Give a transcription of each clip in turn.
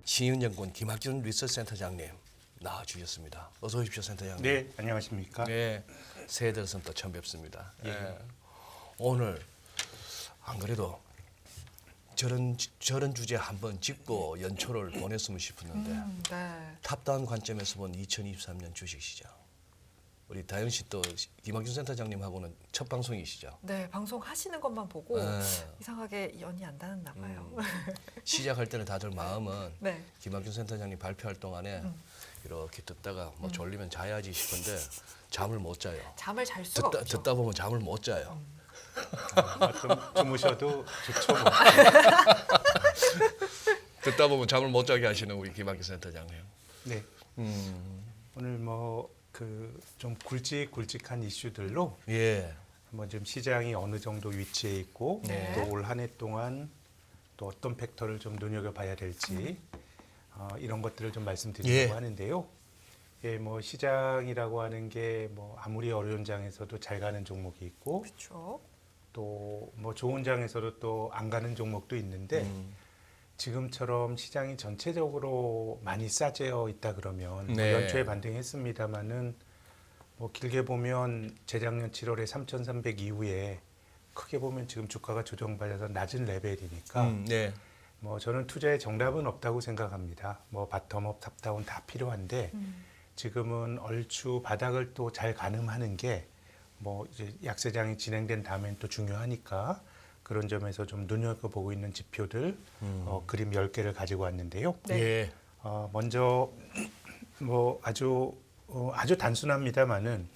신윤정권 김학준 리서치센터장님 나와주셨습니다. 어서 오십시오, 센터장님. 네, 안녕하십니까? 네, 새해 들어서 또 처음 뵙습니다. 예. 오늘 안 그래도 저런 주제 한번 짚고 연초를 보냈으면 싶었는데 네. 탑다운 관점에서 본 2023년 주식시장. 우리 다현 씨 또 김학준 센터장님하고는 첫 방송이시죠? 네, 방송 하시는 것만 보고 네. 이상하게 연이 안 닿았나 봐요. 시작할 때는 다들 마음은 네. 김학준 센터장님 발표할 동안에 이렇게 듣다가 뭐 졸리면 자야지 싶은데 잠을 못 자요. 잠을 잘 수가 없죠. 듣다 보면 잠을 못 자요. 좀 주무셔도 좋죠. 뭐. 듣다 보면 잠을 못 자게 하시는 우리 김학준 센터장님. 네, 오늘 뭐 좀 굵직굵직한 이슈들로 예. 한번 좀 시장이 어느 정도 위치해 있고 네. 또 올 한 해 동안 또 어떤 팩터를 좀 눈여겨봐야 될지 이런 것들을 좀 말씀드리려고 예. 하는데요. 예, 뭐 시장이라고 하는 게 뭐 아무리 어려운 장에서도 잘 가는 종목이 있고 그렇죠. 또 뭐 좋은 장에서도 또 안 가는 종목도 있는데 지금처럼 시장이 전체적으로 많이 싸져 있다 그러면 뭐 네. 연초에 반등했습니다마는 뭐 길게 보면 재작년 7월에 3,300 이후에 크게 보면 지금 주가가 조정받아서 낮은 레벨이니까 네. 뭐 저는 투자에 정답은 없다고 생각합니다. 뭐 바텀업, 탑다운 다 필요한데 지금은 얼추 바닥을 또 잘 가늠하는 게 뭐 이제 약세장이 진행된 다음엔 또 중요하니까 그런 점에서 좀 눈여겨보고 있는 지표들 그림 10개를 가지고 왔는데요. 네. 예. 먼저 뭐 아주 단순합니다만은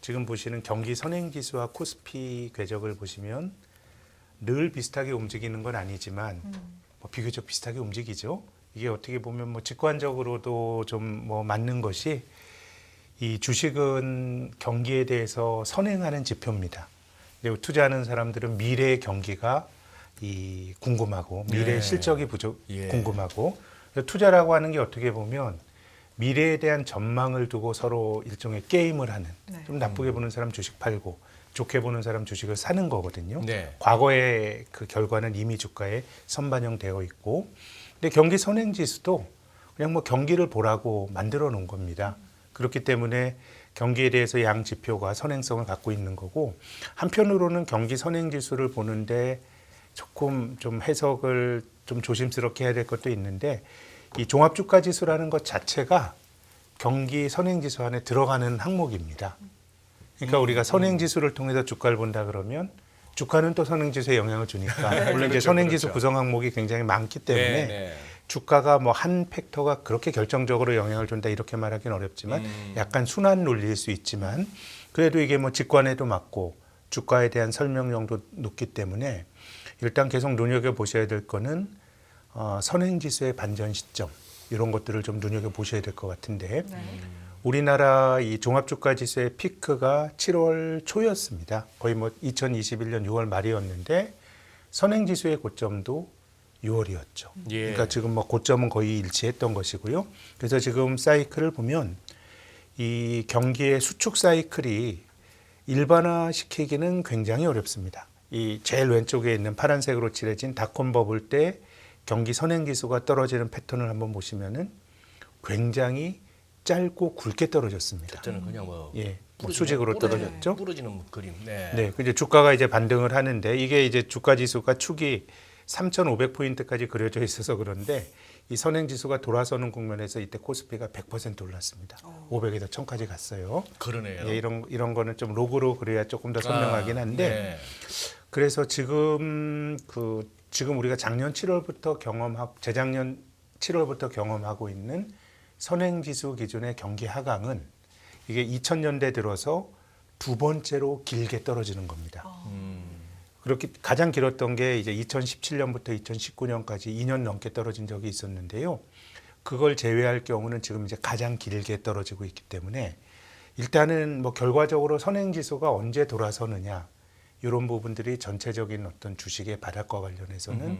지금 보시는 경기 선행지수와 코스피 궤적을 보시면 늘 비슷하게 움직이는 건 아니지만 뭐 비교적 비슷하게 움직이죠. 이게 어떻게 보면 뭐 직관적으로도 좀 뭐 맞는 것이 이 주식은 경기에 대해서 선행하는 지표입니다. 그리고 투자하는 사람들은 미래의 경기가 궁금하고 미래의 네. 실적이 예. 궁금하고 투자라고 하는 게 어떻게 보면 미래에 대한 전망을 두고 서로 일종의 게임을 하는 네. 좀 나쁘게 보는 사람 주식 팔고 좋게 보는 사람 주식을 사는 거거든요. 네. 과거의 그 결과는 이미 주가에 선반영되어 있고 근데 경기 선행지수도 그냥 뭐 경기를 보라고 만들어 놓은 겁니다. 그렇기 때문에 경기에 대해서 양 지표가 선행성을 갖고 있는 거고 한편으로는 경기 선행지수를 보는데 조금 좀 해석을 좀 조심스럽게 해야 될 것도 있는데 이 종합주가지수라는 것 자체가 경기 선행지수 안에 들어가는 항목입니다. 그러니까 우리가 선행지수를 통해서 주가를 본다 그러면 주가는 또 선행지수에 영향을 주니까 물론 이제 그렇죠, 선행지수 그렇죠. 구성 항목이 굉장히 많기 때문에 네. 주가가 뭐 한 팩터가 그렇게 결정적으로 영향을 준다 이렇게 말하기는 어렵지만 약간 순환 논리일 수 있지만 그래도 이게 뭐 직관에도 맞고 주가에 대한 설명력도 높기 때문에 일단 계속 눈여겨 보셔야 될 거는 선행지수의 반전 시점 이런 것들을 좀 눈여겨 보셔야 될 것 같은데 네. 우리나라 이 종합주가지수의 피크가 7월 초였습니다. 거의 뭐 2021년 6월 말이었는데 선행지수의 고점도 6월이었죠. 예. 그러니까 지금 뭐 고점은 거의 일치했던 것이고요. 그래서 지금 사이클을 보면 이 경기의 수축 사이클이 일반화시키기는 굉장히 어렵습니다. 이 제일 왼쪽에 있는 파란색으로 칠해진 닷컴 버블 때 경기 선행지수가 떨어지는 패턴을 한번 보시면은 굉장히 짧고 굵게 떨어졌습니다. 그때는 그냥 뭐 예, 뭐 수직으로 떨어졌죠. 부러지는 그림. 네. 네, 이제 주가가 이제 반등을 하는데 이게 이제 주가 지수가 축이 3,500포인트까지 그려져 있어서 그런데 이 선행지수가 돌아서는 국면에서 이때 코스피가 100% 올랐습니다. 500에서 1000까지 갔어요. 그러네요. 예, 이런 거는 좀 로그로 그려야 조금 더 선명하긴 한데 네. 그래서 지금 우리가 작년 7월부터 재작년 7월부터 경험하고 있는 선행지수 기준의 경기 하강은 이게 2000년대 들어서 두 번째로 길게 떨어지는 겁니다. 그렇게 가장 길었던 게 이제 2017년부터 2019년까지 2년 넘게 떨어진 적이 있었는데요. 그걸 제외할 경우는 지금 이제 가장 길게 떨어지고 있기 때문에 일단은 뭐 결과적으로 선행지수가 언제 돌아서느냐 이런 부분들이 전체적인 어떤 주식의 바닥과 관련해서는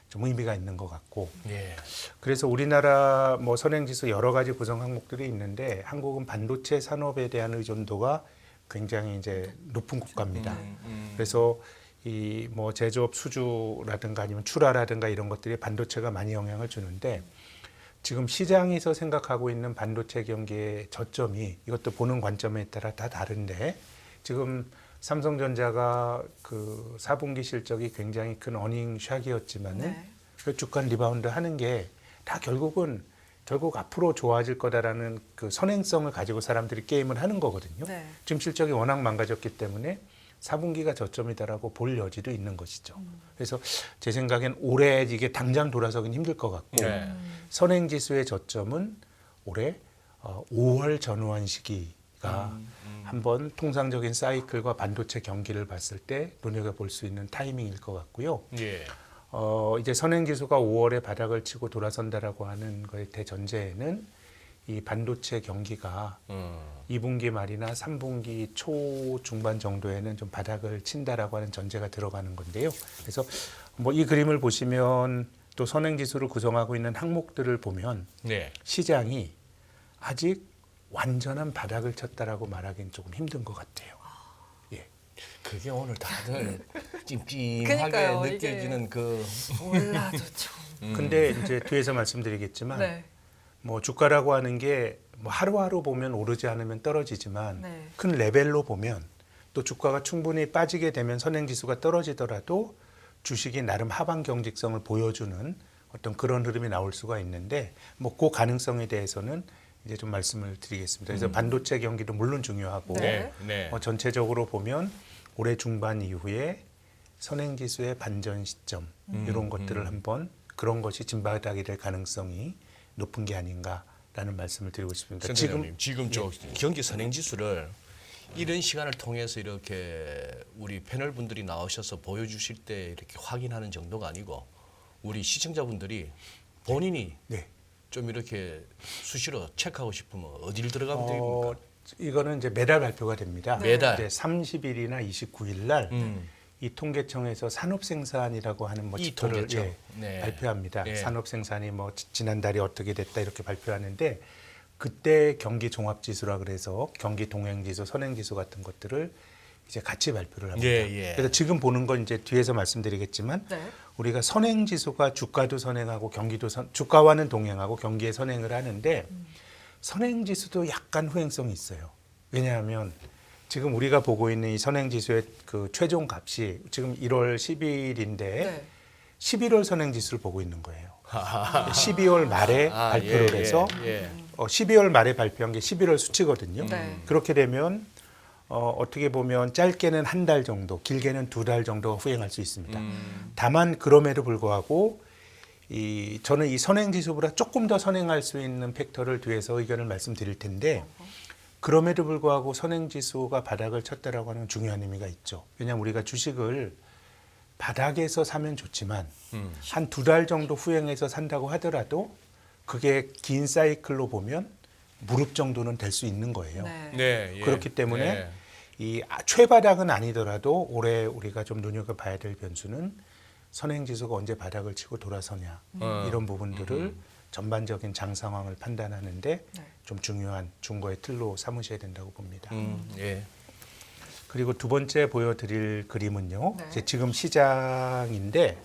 좀 의미가 있는 것 같고 예. 그래서 우리나라 뭐 선행지수 여러 가지 구성 항목들이 있는데 한국은 반도체 산업에 대한 의존도가 굉장히 이제 높은 국가입니다. 그래서 이 뭐 제조업 수주라든가 아니면 출하라든가 이런 것들이 반도체가 많이 영향을 주는데 지금 시장에서 생각하고 있는 반도체 경기의 저점이 이것도 보는 관점에 따라 다 다른데 지금 삼성전자가 그 4분기 실적이 굉장히 큰 어닝 샥이었지만은 네. 그 주가 리바운드 하는 게 다 결국 앞으로 좋아질 거다라는 그 선행성을 가지고 사람들이 게임을 하는 거거든요. 네. 지금 실적이 워낙 망가졌기 때문에 4분기가 저점이다라고 볼 여지도 있는 것이죠. 그래서 제 생각엔 올해 이게 당장 돌아서긴 힘들 것 같고 네. 선행지수의 저점은 올해 5월 전후한 시기가 한번 통상적인 사이클과 반도체 경기를 봤을 때 눈여겨볼 수 있는 타이밍일 것 같고요. 예. 이제 선행지수가 5월에 바닥을 치고 돌아선다라고 하는 거의 대전제에는 이 반도체 경기가 2분기 말이나 3분기 초 중반 정도에는 좀 바닥을 친다라고 하는 전제가 들어가는 건데요. 그래서 뭐 이 그림을 보시면 또 선행지수를 구성하고 있는 항목들을 보면 네. 시장이 아직 완전한 바닥을 쳤다라고 말하기는 조금 힘든 것 같아요. 그게 오늘 다들 찜찜하게 그러니까요, 느껴지는 그 몰라도 좀. 근데 이제 뒤에서 말씀드리겠지만 네. 뭐 주가라고 하는 게 뭐 하루하루 보면 오르지 않으면 떨어지지만 네. 큰 레벨로 보면 또 주가가 충분히 빠지게 되면 선행지수가 떨어지더라도 주식이 나름 하방 경직성을 보여주는 어떤 그런 흐름이 나올 수가 있는데 뭐 그 가능성에 대해서는 이제 좀 말씀을 드리겠습니다. 그래서 반도체 경기도 물론 중요하고 네. 네. 전체적으로 보면 올해 중반 이후에 선행지수의 반전 시점 이런 것들을 한번 그런 것이 진바닥이 될 가능성이 높은 게 아닌가라는 말씀을 드리고 싶습니다. 지금 저 경기 선행지수를 이런 시간을 통해서 이렇게 우리 패널 분들이 나오셔서 보여주실 때 이렇게 확인하는 정도가 아니고 우리 시청자분들이 본인이 네. 좀 이렇게 수시로 체크하고 싶으면 어디를 들어가면 됩니까? 이거는 이제 매달 발표가 됩니다. 네. 매달. 이제 30일이나 29일 날 이 음. 통계청에서 산업생산이라고 하는 뭐 이 지표를 통계청. 네. 발표합니다. 예. 산업생산이 뭐 지난달에 어떻게 됐다 이렇게 발표하는데 그때 경기 종합지수라 그래서 경기 동행지수, 선행지수 같은 것들을 이제 같이 발표를 합니다. 예, 예. 그래서 지금 보는 건 이제 뒤에서 말씀드리겠지만 네. 우리가 선행지수가 주가도 선행하고 주가와는 동행하고 경기에 선행을 하는데 선행지수도 약간 후행성이 있어요. 왜냐하면 지금 우리가 보고 있는 이 선행지수의 그 최종 값이 지금 1월 10일인데 네. 11월 선행지수를 보고 있는 거예요. 12월 말에 발표를 해서 예. 12월 말에 발표한 게 11월 수치거든요. 네. 그렇게 되면 어떻게 보면 짧게는 한 달 정도, 길게는 2달 정도가 후행할 수 있습니다. 다만 그럼에도 불구하고 저는 이 선행지수보다 조금 더 선행할 수 있는 팩터를 뒤에서 의견을 말씀드릴 텐데 그럼에도 불구하고 선행지수가 바닥을 쳤다라고 하는 중요한 의미가 있죠. 왜냐하면 우리가 주식을 바닥에서 사면 좋지만 한 2달 정도 후행해서 산다고 하더라도 그게 긴 사이클로 보면 무릎 정도는 될 수 있는 거예요. 네. 네. 예. 그렇기 때문에 네. 이 최바닥은 아니더라도 올해 우리가 좀 눈여겨봐야 될 변수는 선행지수가 언제 바닥을 치고 돌아서냐 이런 부분들을 전반적인 장 상황을 판단하는데 네. 좀 중요한 중거의 틀로 삼으셔야 된다고 봅니다. 예. 그리고 두 번째 보여드릴 그림은요. 네. 이제 지금 시장인데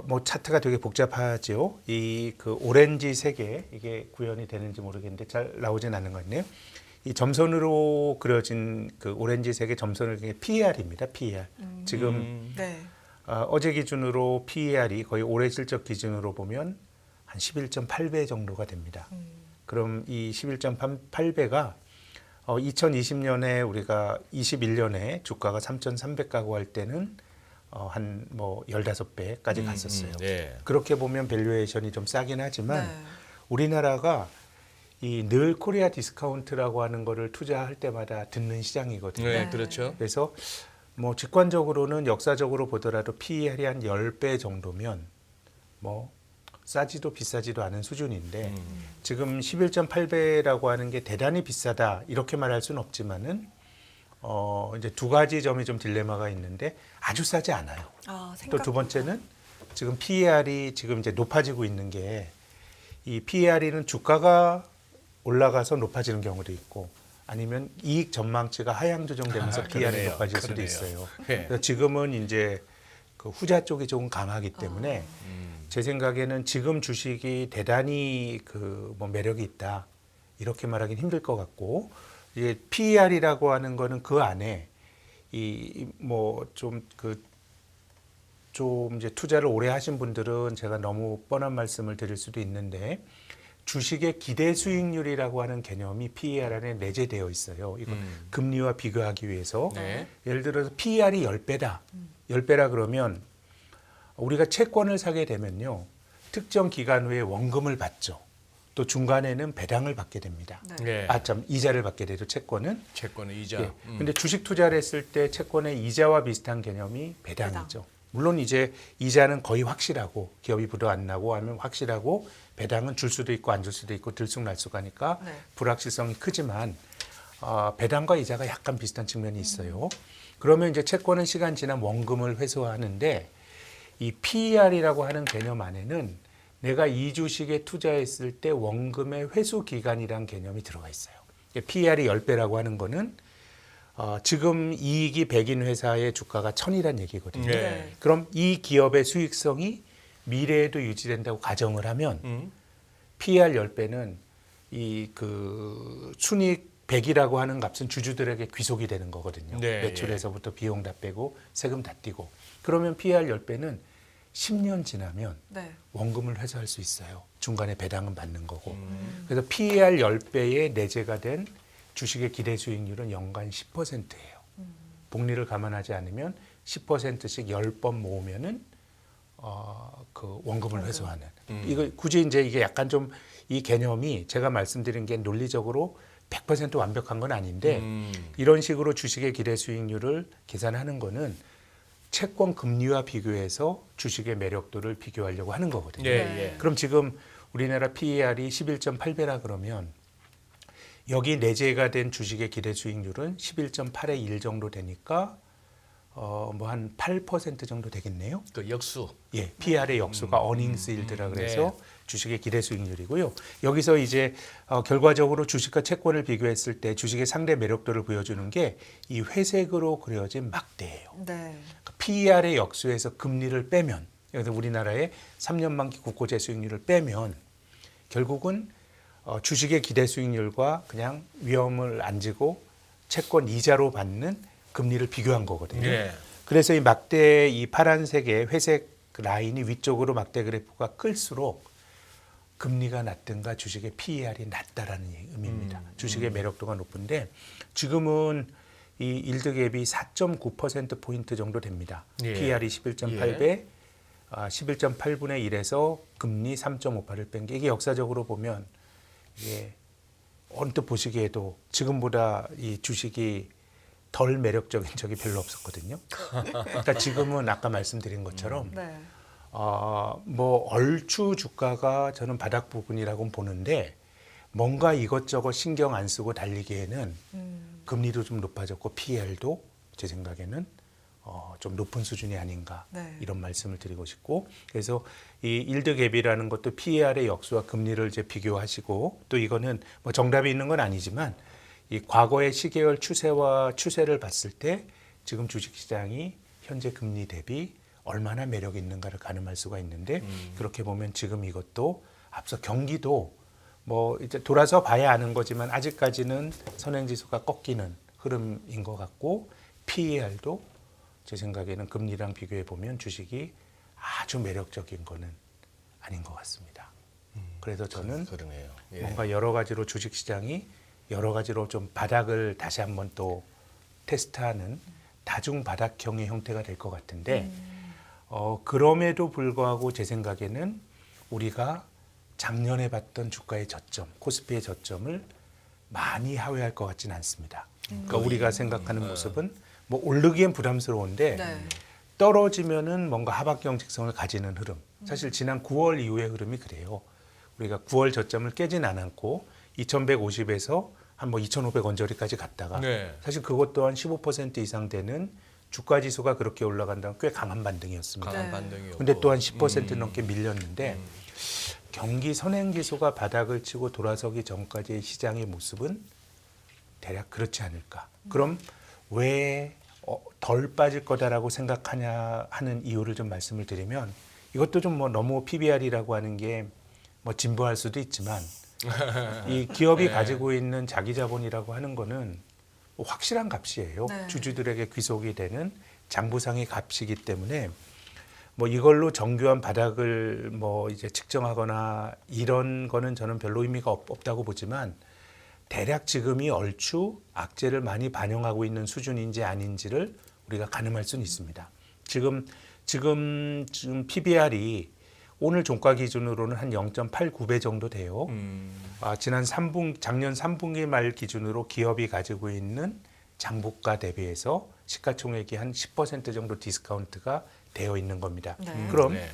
뭐 차트가 되게 복잡하죠. 이 그 오렌지 색에 이게 구현이 되는지 모르겠는데 잘 나오진 않는 것 같네요. 이 점선으로 그려진 그 오렌지 색의 점선을 PER입니다. PER. 지금 네. 어제 기준으로 PER이 거의 올해 실적 기준으로 보면 한 11.8배 정도가 됩니다. 그럼 이 11.8배가 2020년에 우리가 21년에 주가가 3,300 가고 할 때는 한 뭐 15배까지 갔었어요. 네. 그렇게 보면 밸류에이션이 좀 싸긴 하지만 네. 우리나라가 이 늘 코리아 디스카운트라고 하는 거를 투자할 때마다 듣는 시장이거든요. 네, 네. 그렇죠. 그래서 뭐 직관적으로는 역사적으로 보더라도 PER이 한 10배 정도면 뭐 싸지도 비싸지도 않은 수준인데 지금 11.8배라고 하는 게 대단히 비싸다 이렇게 말할 수는 없지만은 이제 두 가지 점이 좀 딜레마가 있는데 아주 싸지 않아요. 아, 또 두 번째는 지금 PER이 지금 이제 높아지고 있는 게 이 PER은 주가가 올라가서 높아지는 경우도 있고 아니면 이익 전망치가 하향 조정되면서 PER이 그러네요. 높아질 수도 그러네요. 있어요. 네. 그래서 지금은 이제 그 후자 쪽이 조금 강하기 때문에 제 생각에는 지금 주식이 대단히 그 뭐 매력이 있다 이렇게 말하기는 힘들 것 같고 이게 PER이라고 하는 거는 그 안에 이 뭐 좀 이제 투자를 오래 하신 분들은 제가 너무 뻔한 말씀을 드릴 수도 있는데 주식의 기대 수익률이라고 하는 개념이 PER 안에 내재되어 있어요. 이거 금리와 비교하기 위해서 네. 예를 들어서 PER이 10배다. 10배라 그러면 우리가 채권을 사게 되면요. 특정 기간 후에 원금을 받죠. 또 중간에는 배당을 받게 됩니다. 네. 이자를 받게 되죠. 채권은. 채권의 이자. 예. 근데 주식 투자를 했을 때 채권의 이자와 비슷한 개념이 배당이죠. 물론 이제 이자는 거의 확실하고 기업이 부도 안 나고 하면 확실하고 배당은 줄 수도 있고 안 줄 수도 있고 들쑥날쑥하니까 네. 불확실성이 크지만 배당과 이자가 약간 비슷한 측면이 있어요. 그러면 이제 채권은 시간 지난 원금을 회수하는데 이 PER이라고 하는 개념 안에는 내가 이 주식에 투자했을 때 원금의 회수 기간이란 개념이 들어가 있어요. PER이 10배라고 하는 거는 지금 이익이 100인 회사의 주가가 1000이란 얘기거든요. 네. 그럼 이 기업의 수익성이 미래에도 유지된다고 가정을 하면 PER 10배는 이 그 순이익 100이라고 하는 값은 주주들에게 귀속이 되는 거거든요. 네, 매출에서부터 비용 다 빼고 세금 다 떼고. 그러면 PER 10배는 10년 지나면 네. 원금을 회수할 수 있어요. 중간에 배당은 받는 거고. 그래서 PER 10배에 내재가 된 주식의 기대 수익률은 연간 10%예요. 복리를 감안하지 않으면 10%씩 10번 모으면은 그 원금을 회수하는. 이거 굳이 이제 이게 약간 좀 이 개념이 제가 말씀드린 게 논리적으로 100% 완벽한 건 아닌데 이런 식으로 주식의 기대 수익률을 계산하는 거는 채권 금리와 비교해서 주식의 매력도를 비교하려고 하는 거거든요. 예, 네. 예. 그럼 지금 우리나라 PER이 11.8배라 그러면 여기 내재가 된 주식의 기대 수익률은 11.8의 1 정도 되니까 뭐 한 8% 정도 되겠네요. 그 역수. 예, PER의 역수가 어닝스 일드라 그래서 주식의 기대 수익률이고요. 여기서 이제 결과적으로 주식과 채권을 비교했을 때 주식의 상대 매력도를 보여주는 게 이 회색으로 그려진 막대예요. 네. PER의 역수에서 금리를 빼면, 그래서 우리나라의 3년 만기 국고제 수익률을 빼면 결국은 주식의 기대 수익률과 그냥 위험을 안 지고 채권 이자로 받는 금리를 비교한 거거든요. 예. 그래서 이 막대 이 파란색의 회색 라인이 위쪽으로 막대 그래프가 클수록 금리가 낮든가 주식의 PER이 낮다라는 의미입니다. 주식의 매력도가 높은데 지금은 이 일드갭이 4.9% 포인트 정도 됩니다. 예. PER이 11.8배, 11.8분의 1에서 금리 3.58을 뺀 게 이게 역사적으로 보면 이게 언뜻 보시기에도 지금보다 이 주식이 덜 매력적인 적이 별로 없었거든요. 그러니까 지금은 아까 말씀드린 것처럼 네. 뭐 얼추 주가가 저는 바닥 부분이라고 보는데 뭔가 이것저것 신경 안 쓰고 달리기에는 금리도 좀 높아졌고 PER도 제 생각에는 좀 높은 수준이 아닌가 네. 이런 말씀을 드리고 싶고 그래서 이 일드갭이라는 것도 PER의 역수와 금리를 이제 비교하시고 또 이거는 뭐 정답이 있는 건 아니지만 이 과거의 시계열 추세를 봤을 때 지금 주식시장이 현재 금리 대비 얼마나 매력이 있는가를 가늠할 수가 있는데 그렇게 보면 지금 이것도 앞서 경기도 뭐 이제 돌아서 봐야 아는 거지만 아직까지는 선행지수가 꺾이는 흐름인 것 같고 PER도 제 생각에는 금리랑 비교해 보면 주식이 아주 매력적인 거는 아닌 것 같습니다. 그래서 저는 그러네요. 예. 뭔가 여러 가지로 주식시장이 여러 가지로 좀 바닥을 다시 한번 또 테스트하는 다중 바닥형의 형태가 될 것 같은데 그럼에도 불구하고 제 생각에는 우리가 작년에 봤던 주가의 저점, 코스피의 저점을 많이 하회할 것 같지는 않습니다. 그러니까 우리가 생각하는 모습은 뭐 오르기엔 부담스러운데 네. 떨어지면은 뭔가 하박경 직성을 가지는 흐름. 사실 지난 9월 이후의 흐름이 그래요. 우리가 9월 저점을 깨진 않았고 2150에서 한 뭐 2500 언저리까지 갔다가 네. 사실 그것 또한 15% 이상 되는 주가 지수가 그렇게 올라간다면 꽤 강한 반등이었습니다. 강한 네. 반등이었고. 근데 또한 10% 넘게 밀렸는데 경기 선행 지수가 바닥을 치고 돌아서기 전까지의 시장의 모습은 대략 그렇지 않을까. 그럼 왜 덜 빠질 거다라고 생각하냐 하는 이유를 좀 말씀을 드리면 이것도 좀 뭐 너무 PBR이라고 하는 게 뭐 진부할 수도 있지만 이 기업이 네. 가지고 있는 자기 자본이라고 하는 거는 확실한 값이에요. 네. 주주들에게 귀속이 되는 장부상의 값이기 때문에 뭐 이걸로 정교한 바닥을 뭐 이제 측정하거나 이런 거는 저는 별로 의미가 없다고 보지만 대략 지금이 얼추 악재를 많이 반영하고 있는 수준인지 아닌지를 우리가 가늠할 수는 있습니다. 지금 PBR이 오늘 종가 기준으로는 한 0.89배 정도 돼요. 작년 3분기 말 기준으로 기업이 가지고 있는 장부가 대비해서 시가총액이 한 10% 정도 디스카운트가 되어 있는 겁니다. 네. 그럼 네.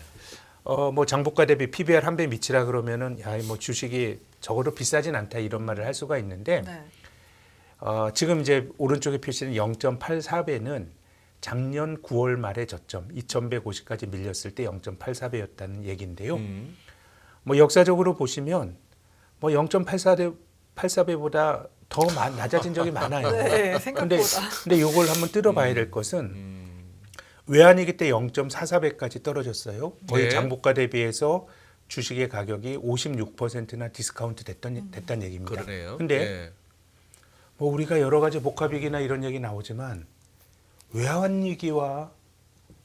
뭐 장부가 대비 PBR 한 배 미치라 그러면은 야, 뭐 주식이 적어도 비싸진 않다 이런 말을 할 수가 있는데 네. 지금 이제 오른쪽에 표시는 0.84배는 작년 9월 말의 저점 2,150까지 밀렸을 때 0.84배였다는 얘기인데요. 뭐 역사적으로 보시면 뭐 0.84배보다 더 낮아진 적이 많아요. 네, 생각보다. 근데 이걸 한번 뜯어봐야 될 것은 외환위기 때 0.44배까지 떨어졌어요. 거의 네. 장부가 대비해서 주식의 가격이 56%나 디스카운트 됐다는 얘기입니다. 그러네요. 근데 네. 뭐 우리가 여러 가지 목합위기나 이런 얘기 나오지만 외환위기와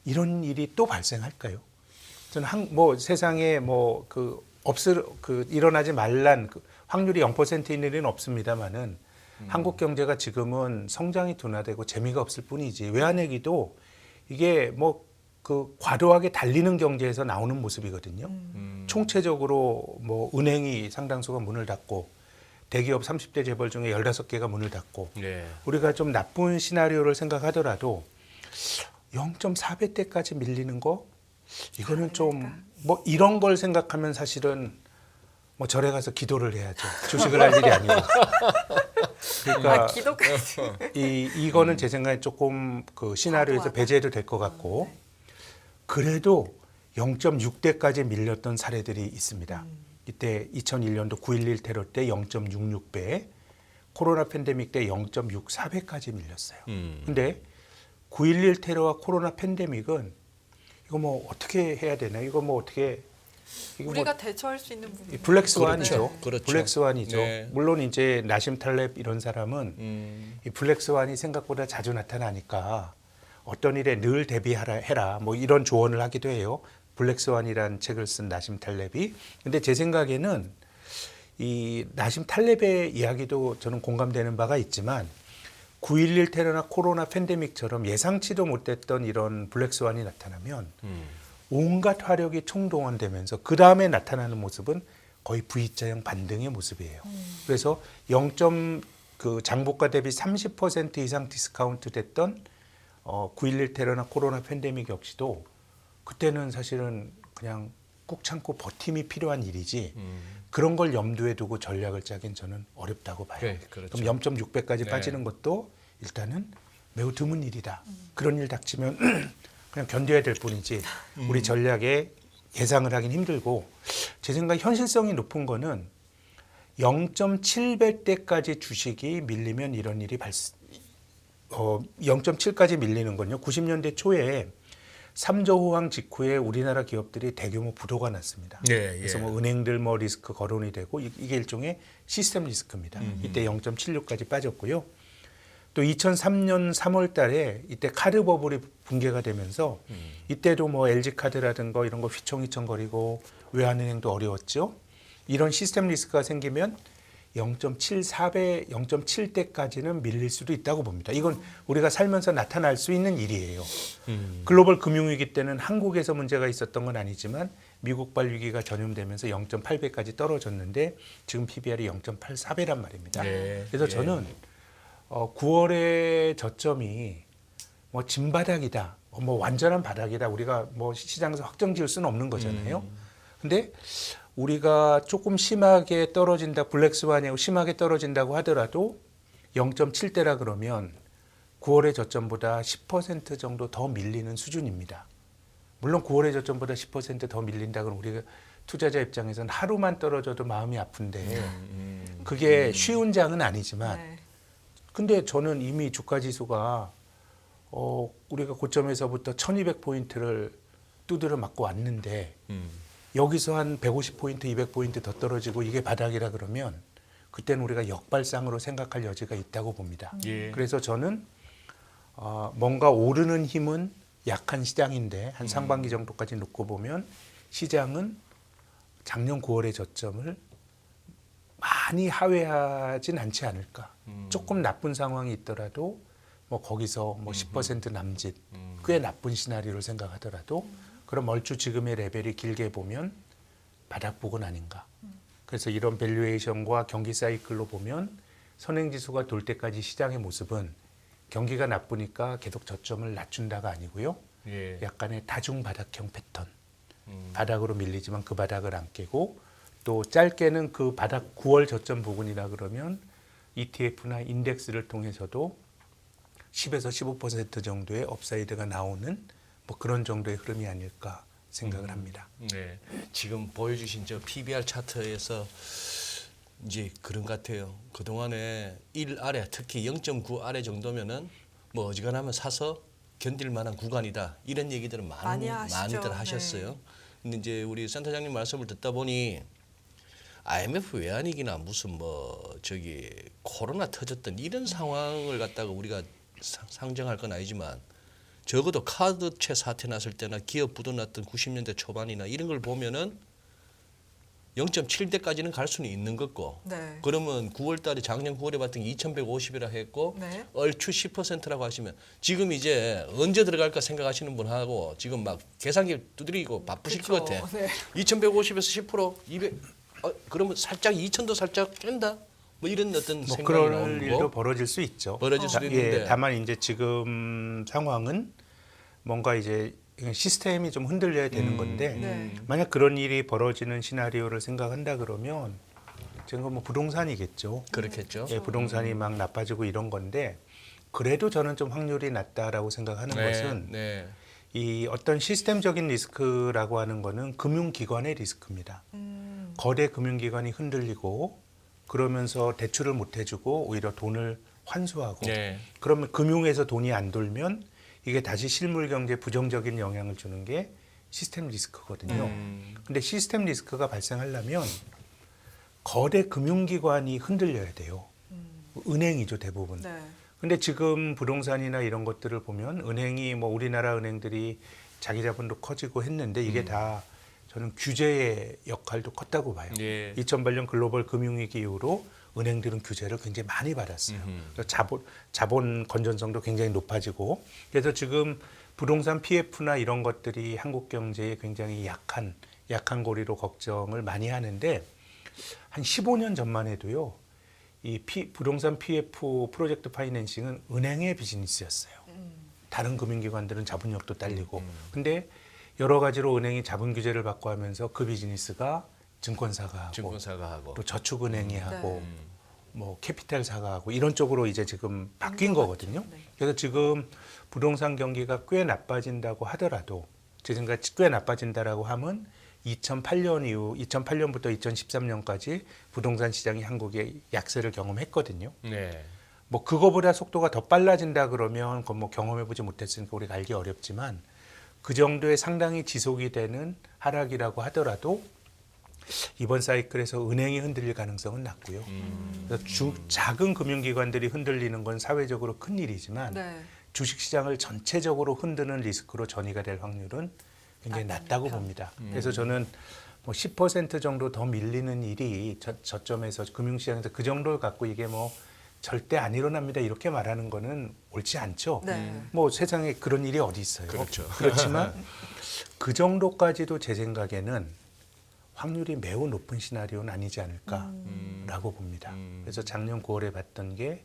이런 일이 또 발생할까요? 저는 뭐 세상에 뭐 일어나지 말란 확률이 0%인 일은 없습니다만은 한국 경제가 지금은 성장이 둔화되고 재미가 없을 뿐이지 외환위기도 이게 뭐 과도하게 달리는 경제에서 나오는 모습이거든요. 총체적으로 뭐 은행이 상당수가 문을 닫고 대기업 30대 재벌 중에 15개가 문을 닫고 네. 우리가 좀 나쁜 시나리오를 생각하더라도 0.4배 때까지 밀리는 거 이거는 좀 뭐 이런 걸 생각하면 사실은 뭐 절에 가서 기도를 해야죠. 주식을 할 일이 아니고. 그러니까 기도까지. 이거는 제 생각에 조금 시나리오에서 과도하다. 배제해도 될 것 같고 네. 그래도 0.6대까지 밀렸던 사례들이 있습니다. 이때 2001년도 9.11 테러 때 0.66배, 코로나 팬데믹 때 0.64배까지 밀렸어요. 근데 9.11 테러와 코로나 팬데믹은 이거 뭐 어떻게 해야 되나? 이거 뭐 어떻게 이거 우리가 대처할 수 있는 부분. 블랙스완이죠. 그렇죠. 블랙스완이죠. 네. 물론 이제 나심 탈렙 이런 사람은 이 블랙스완이 생각보다 자주 나타나니까 어떤 일에 늘 대비해라 뭐 이런 조언을 하기도 해요. 블랙스완이라는 책을 쓴 나심 탈렙이. 근데 제 생각에는 이 나심 탈렙의 이야기도 저는 공감되는 바가 있지만 9.11 테러나 코로나 팬데믹처럼 예상치도 못했던 이런 블랙스완이 나타나면 온갖 화력이 총동원되면서 그 다음에 나타나는 모습은 거의 V자형 반등의 모습이에요. 그래서 장부가 대비 30% 이상 디스카운트 됐던 9.11 테러나 코로나 팬데믹 역시도 그때는 사실은 그냥 꾹 참고 버팀이 필요한 일이지 그런 걸 염두에 두고 전략을 짜긴 저는 어렵다고 봐요. 네, 그렇죠. 그럼 0.6배까지 네. 빠지는 것도 일단은 매우 드문 일이다. 그런 일 닥치면 그냥 견뎌야 될 뿐이지 우리 전략에 예상을 하긴 힘들고 제 생각에 현실성이 높은 거는 0.7배 때까지 주식이 밀리면 이런 일이 0.7까지 밀리는 건요. 90년대 초에 3조 호황 직후에 우리나라 기업들이 대규모 부도가 났습니다. 네, 그래서 예. 뭐 은행들 뭐 리스크 거론이 되고 이게 일종의 시스템 리스크입니다. 이때 0.76까지 빠졌고요. 또 2003년 3월 달에 이때 카드 버블이 붕괴가 되면서 이때도 뭐 LG카드라든가 이런 거 휘청휘청거리고 외환은행도 어려웠죠. 이런 시스템 리스크가 생기면 0.74배, 0.7대까지는 밀릴 수도 있다고 봅니다. 이건 우리가 살면서 나타날 수 있는 일이에요. 글로벌 금융위기 때는 한국에서 문제가 있었던 건 아니지만 미국발 위기가 전염되면서 0.8배까지 떨어졌는데 지금 PBR이 0.84배란 말입니다. 네. 그래서 예. 저는 9월의 저점이 뭐 진바닥이다, 뭐 완전한 바닥이다. 우리가 뭐 시장에서 확정 지을 수는 없는 거잖아요. 근데 우리가 조금 심하게 떨어진다, 블랙스완이고 심하게 떨어진다고 하더라도 0.7대라 그러면 9월의 저점보다 10% 정도 더 밀리는 수준입니다. 물론 9월의 저점보다 10% 더 밀린다 그러면 우리가 투자자 입장에서는 하루만 떨어져도 마음이 아픈데 그게 쉬운 장은 아니지만 네. 근데 저는 이미 주가 지수가 우리가 고점에서부터 1200포인트를 두드려 맞고 왔는데 여기서 한 150포인트, 200포인트 더 떨어지고 이게 바닥이라 그러면 그때는 우리가 역발상으로 생각할 여지가 있다고 봅니다. 예. 그래서 저는 뭔가 오르는 힘은 약한 시장인데 한 상반기 정도까지 놓고 보면 시장은 작년 9월의 저점을 많이 하회하진 않지 않을까. 조금 나쁜 상황이 있더라도 뭐 거기서 뭐 10% 남짓 꽤 나쁜 시나리오를 생각하더라도 그럼 얼추 지금의 레벨이 길게 보면 바닥부근 아닌가. 그래서 이런 밸류에이션과 경기 사이클로 보면 선행지수가 돌 때까지 시장의 모습은 경기가 나쁘니까 계속 저점을 낮춘다가 아니고요. 예. 약간의 다중바닥형 패턴. 바닥으로 밀리지만 그 바닥을 안 깨고 또 짧게는 그 바닥 9월 저점 부근이라 그러면 ETF나 인덱스를 통해서도 10에서 15% 정도의 업사이드가 나오는 뭐 그런 정도의 흐름이 아닐까 생각을 합니다. 네. 지금 보여주신 저 PBR 차트에서 이제 그런 것 같아요. 그동안에 1 아래, 특히 0.9 아래 정도면은 뭐 어지간하면 사서 견딜 만한 구간이다. 이런 얘기들은 많이 하시죠. 많이들 하셨어요. 근데 이제 우리 센터장님 말씀을 듣다 보니 IMF 외환위기나 무슨 뭐 저기 코로나 터졌던 이런 상황을 갖다가 우리가 상정할 건 아니지만 적어도 카드채 사태 났을 때나 기업 부도 났던 90년대 초반이나 이런 걸 보면은 0.7대까지는 갈 수는 있는 거고. 네. 그러면 9월 달에 작년 9월에 봤던 게 2150이라 했고 네. 얼추 10%라고 하시면 지금 이제 언제 들어갈까 생각하시는 분하고 지금 막 계산기 두드리고 바쁘실 그쵸. 것 같아. 네. 2150에서 10%, 200 그러면 살짝 2000도 살짝 깬다. 뭐 이런 어떤 뭐 생각이 그럴 나오는 일도 거 벌어질 수 있죠. 벌어질 수도 있는데. 예, 다만 이제 지금 상황은 뭔가 이제 시스템이 좀 흔들려야 되는 건데 네. 만약 그런 일이 벌어지는 시나리오를 생각한다 그러면 지금 뭐 부동산이겠죠. 그렇겠죠. 예, 부동산이 막 나빠지고 이런 건데 그래도 저는 좀 확률이 낮다라고 생각하는 것은 네. 이 어떤 시스템적인 리스크라고 하는 거는 금융기관의 리스크입니다. 거대 금융기관이 흔들리고 그러면서 대출을 못 해주고 오히려 돈을 환수하고 네. 그러면 금융에서 돈이 안 돌면 이게 다시 실물 경제에 부정적인 영향을 주는 게 시스템 리스크거든요. 근데 시스템 리스크가 발생하려면 거대 금융기관이 흔들려야 돼요. 은행이죠, 대부분. 네. 근데 지금 부동산이나 이런 것들을 보면 은행이 뭐 우리나라 은행들이 자기 자본도 커지고 했는데 이게 다 저는 규제의 역할도 컸다고 봐요. 예. 2008년 글로벌 금융위기 이후로 은행들은 규제를 굉장히 많이 받았어요. 그래서 자본 건전성도 굉장히 높아지고 그래서 지금 부동산 PF나 이런 것들이 한국 경제에 굉장히 약한 고리로 걱정을 많이 하는데 한 15년 전만 해도요. 이 부동산 PF 프로젝트 파이낸싱은 은행의 비즈니스였어요. 다른 금융기관들은 자본력도 딸리고. 근데 여러 가지로 은행이 자본 규제를 받고 하면서 그 비즈니스가 증권사가 하고 또 저축은행이 하고 뭐 캐피탈사가 하고 이런 쪽으로 이제 지금 바뀐 거거든요. 네. 그래서 지금 부동산 경기가 꽤 나빠진다고 하더라도 제 생각에 꽤 나빠진다라고 하면 2008년 이후 2008년부터 2013년까지 부동산 시장이 한국에 약세를 경험했거든요. 네. 뭐 그거보다 속도가 더 빨라진다 그러면 그건 뭐 경험해보지 못했으니까 우리가 알기 어렵지만 그 정도의 상당히 지속이 되는 하락이라고 하더라도 이번 사이클에서 은행이 흔들릴 가능성은 낮고요. 그래서 작은 금융기관들이 흔들리는 건 사회적으로 큰 일이지만 네. 주식시장을 전체적으로 흔드는 리스크로 전이가 될 확률은 굉장히 낮다고 봅니다. 그래서 저는 뭐 10% 정도 더 밀리는 일이 저점에서 금융시장에서 그 정도를 갖고 이게 뭐 절대 안 일어납니다. 이렇게 말하는 거는 옳지 않죠. 네. 뭐 세상에 그런 일이 어디 있어요. 그렇죠. 그렇지만 그 정도까지도 제 생각에는 확률이 매우 높은 시나리오는 아니지 않을까라고 봅니다. 그래서 작년 9월에 봤던 게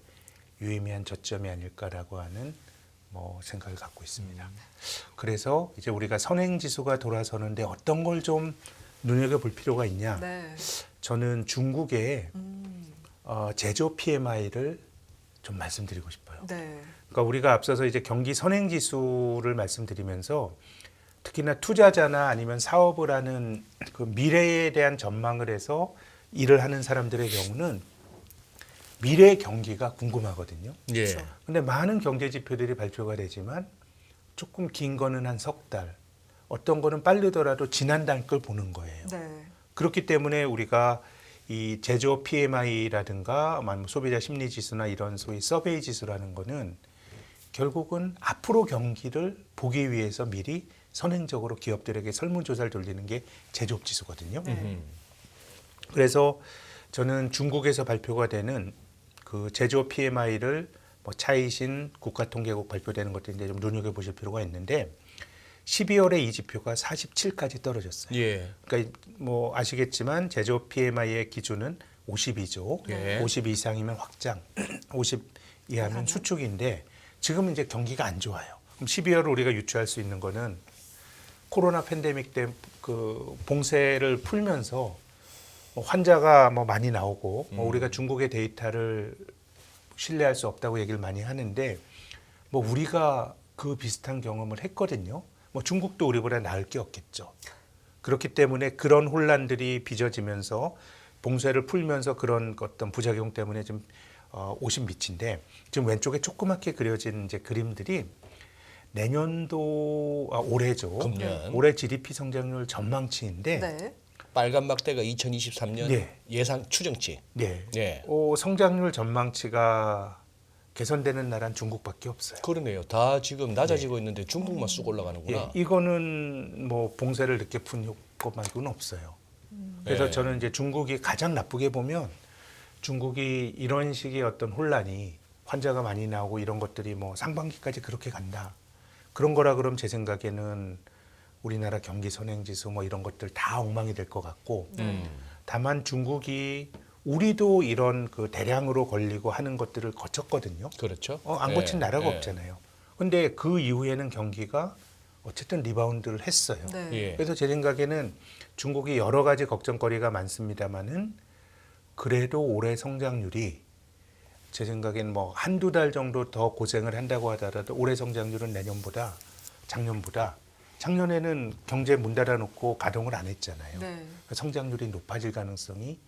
유의미한 저점이 아닐까라고 하는 뭐 생각을 갖고 있습니다. 그래서 이제 우리가 선행지수가 돌아서는데 어떤 걸 좀 눈여겨볼 필요가 있냐. 네. 저는 중국의 제조 PMI를 좀 말씀드리고 싶어요. 네. 그러니까 우리가 앞서서 이제 경기 선행지수를 말씀드리면서 특히나 투자자나 아니면 사업을 하는 그 미래에 대한 전망을 해서 일을 하는 사람들의 경우는 미래 경기가 궁금하거든요. 예. 그렇죠. 근데 많은 경제 지표들이 발표가 되지만 조금 긴 거는 한 석 달, 어떤 거는 빠르더라도 지난달 걸 보는 거예요. 네. 그렇기 때문에 우리가 이 제조업 PMI라든가 소비자 심리 지수나 이런 소위 서베이 지수라는 거는 결국은 앞으로 경기를 보기 위해서 미리 선행적으로 기업들에게 설문조사를 돌리는 게 제조업 지수거든요. 네. 그래서 저는 중국에서 발표가 되는 그 제조업 PMI를 뭐 차이신 국가통계국 발표되는 것들 이제 좀 눈여겨 보실 필요가 있는데 12월에 이 지표가 47까지 떨어졌어요. 예. 그러니까 뭐 아시겠지만 제조업 PMI의 기준은 52죠. 예. 50 이상이면 확장, 50 이하면 수축인데 지금 이제 경기가 안 좋아요. 그럼 12월을 우리가 유추할 수 있는 거는 코로나 팬데믹 때 그 봉쇄를 풀면서 뭐 환자가 뭐 많이 나오고 뭐 우리가 중국의 데이터를 신뢰할 수 없다고 얘기를 많이 하는데 뭐 우리가 그 비슷한 경험을 했거든요. 뭐 중국도 우리보다 나을 게 없겠죠. 그렇기 때문에 그런 혼란들이 빚어지면서 봉쇄를 풀면서 그런 어떤 부작용 때문에 좀 50미치인데 지금 왼쪽에 조그맣게 그려진 이제 그림들이 내년도 올해죠. 금년. 올해 GDP 성장률 전망치인데 네. 빨간 막대가 2023년 네. 예상 추정치. 네. 네. 성장률 전망치가 개선되는 나라는 중국밖에 없어요. 그러네요. 다 지금 낮아지고 있는데 중국만 쑥 올라가는구나. 예, 이거는 뭐 봉쇄를 늦게 푼 효과 말고는 없어요. 그래서 네. 저는 이제 중국이 가장 나쁘게 보면 중국이 이런 식의 어떤 혼란이 환자가 많이 나오고 이런 것들이 뭐 상반기까지 그렇게 간다. 그런 거라 그러면 제 생각에는 우리나라 경기 선행지수 뭐 이런 것들 다 엉망이 될 것 같고 다만 중국이 우리도 이런 그 대량으로 걸리고 하는 것들을 거쳤거든요. 그렇죠. 안 예, 거친 나라가 예. 없잖아요. 근데 그 이후에는 경기가 어쨌든 리바운드를 했어요. 네. 예. 그래서 제 생각에는 중국이 여러 가지 걱정거리가 많습니다만은 그래도 올해 성장률이 제 생각엔 뭐 한두 달 정도 더 고생을 한다고 하더라도 올해 성장률은 내년보다 작년에는 경제 문 닫아놓고 가동을 안 했잖아요. 네. 성장률이 높아질 가능성이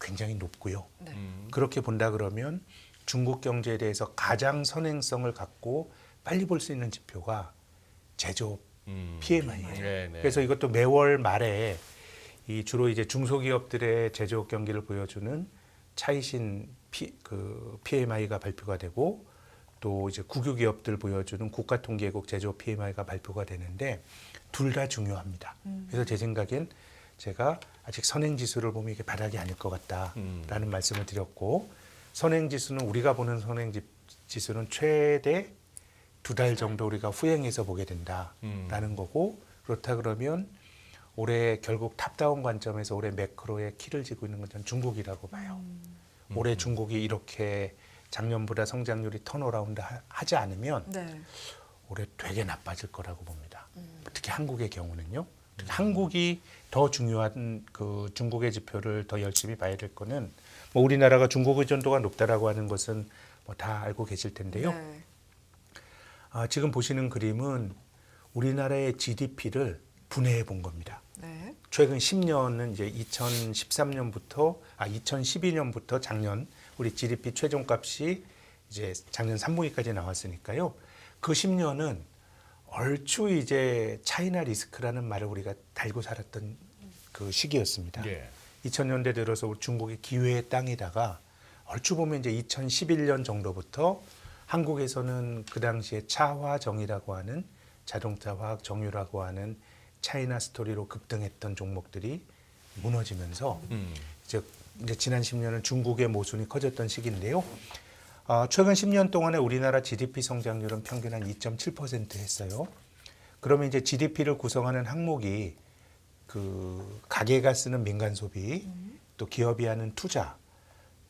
굉장히 높고요. 네. 그렇게 본다 그러면 중국 경제에 대해서 가장 선행성을 갖고 빨리 볼 수 있는 지표가 제조업 PMI예요. 네, 네. 그래서 이것도 매월 말에 이 주로 이제 중소기업들의 제조업 경기를 보여주는 차이신 PMI가 발표가 되고 또 이제 국유기업들 보여주는 국가통계국 제조업 PMI가 발표가 되는데 둘 다 중요합니다. 그래서 제 생각엔 제가 아직 선행지수를 보면 이게 바닥이 아닐 것 같다라는 말씀을 드렸고 선행지수는 우리가 보는 선행지수는 최대 2달 정도 우리가 후행해서 보게 된다라는 거고 그렇다 그러면 올해 결국 탑다운 관점에서 올해 매크로의 키를 쥐고 있는 건 저는 중국이라고 봐요. 올해 중국이 이렇게 작년보다 성장률이 턴어라운드 하지 않으면 네. 올해 되게 나빠질 거라고 봅니다. 특히 한국의 경우는요. 특히 한국이 더 중요한 그 중국의 지표를 더 열심히 봐야 될 거는 뭐 우리나라가 중국 의존도가 높다라고 하는 것은 뭐 다 알고 계실 텐데요. 네. 지금 보시는 그림은 우리나라의 GDP를 분해해 본 겁니다. 네. 최근 10년은 이제 2012년부터 작년 우리 GDP 최종값이 이제 작년 3분기까지 나왔으니까요. 그 10년은 얼추 이제 차이나 리스크라는 말을 우리가 달고 살았던 그 시기였습니다. 예. 2000년대 들어서 우리 중국이 기회의 땅에다가 얼추 보면 이제 2011년 정도부터 한국에서는 그 당시에 차화정이라고 하는 자동차 화학 정유라고 하는 차이나 스토리로 급등했던 종목들이 무너지면서 이제 지난 10년은 중국의 모순이 커졌던 시기인데요. 최근 10년 동안에 우리나라 GDP 성장률은 평균 한 2.7% 했어요. 그러면 이제 GDP를 구성하는 항목이 그 가게가 쓰는 민간 소비, 또 기업이 하는 투자,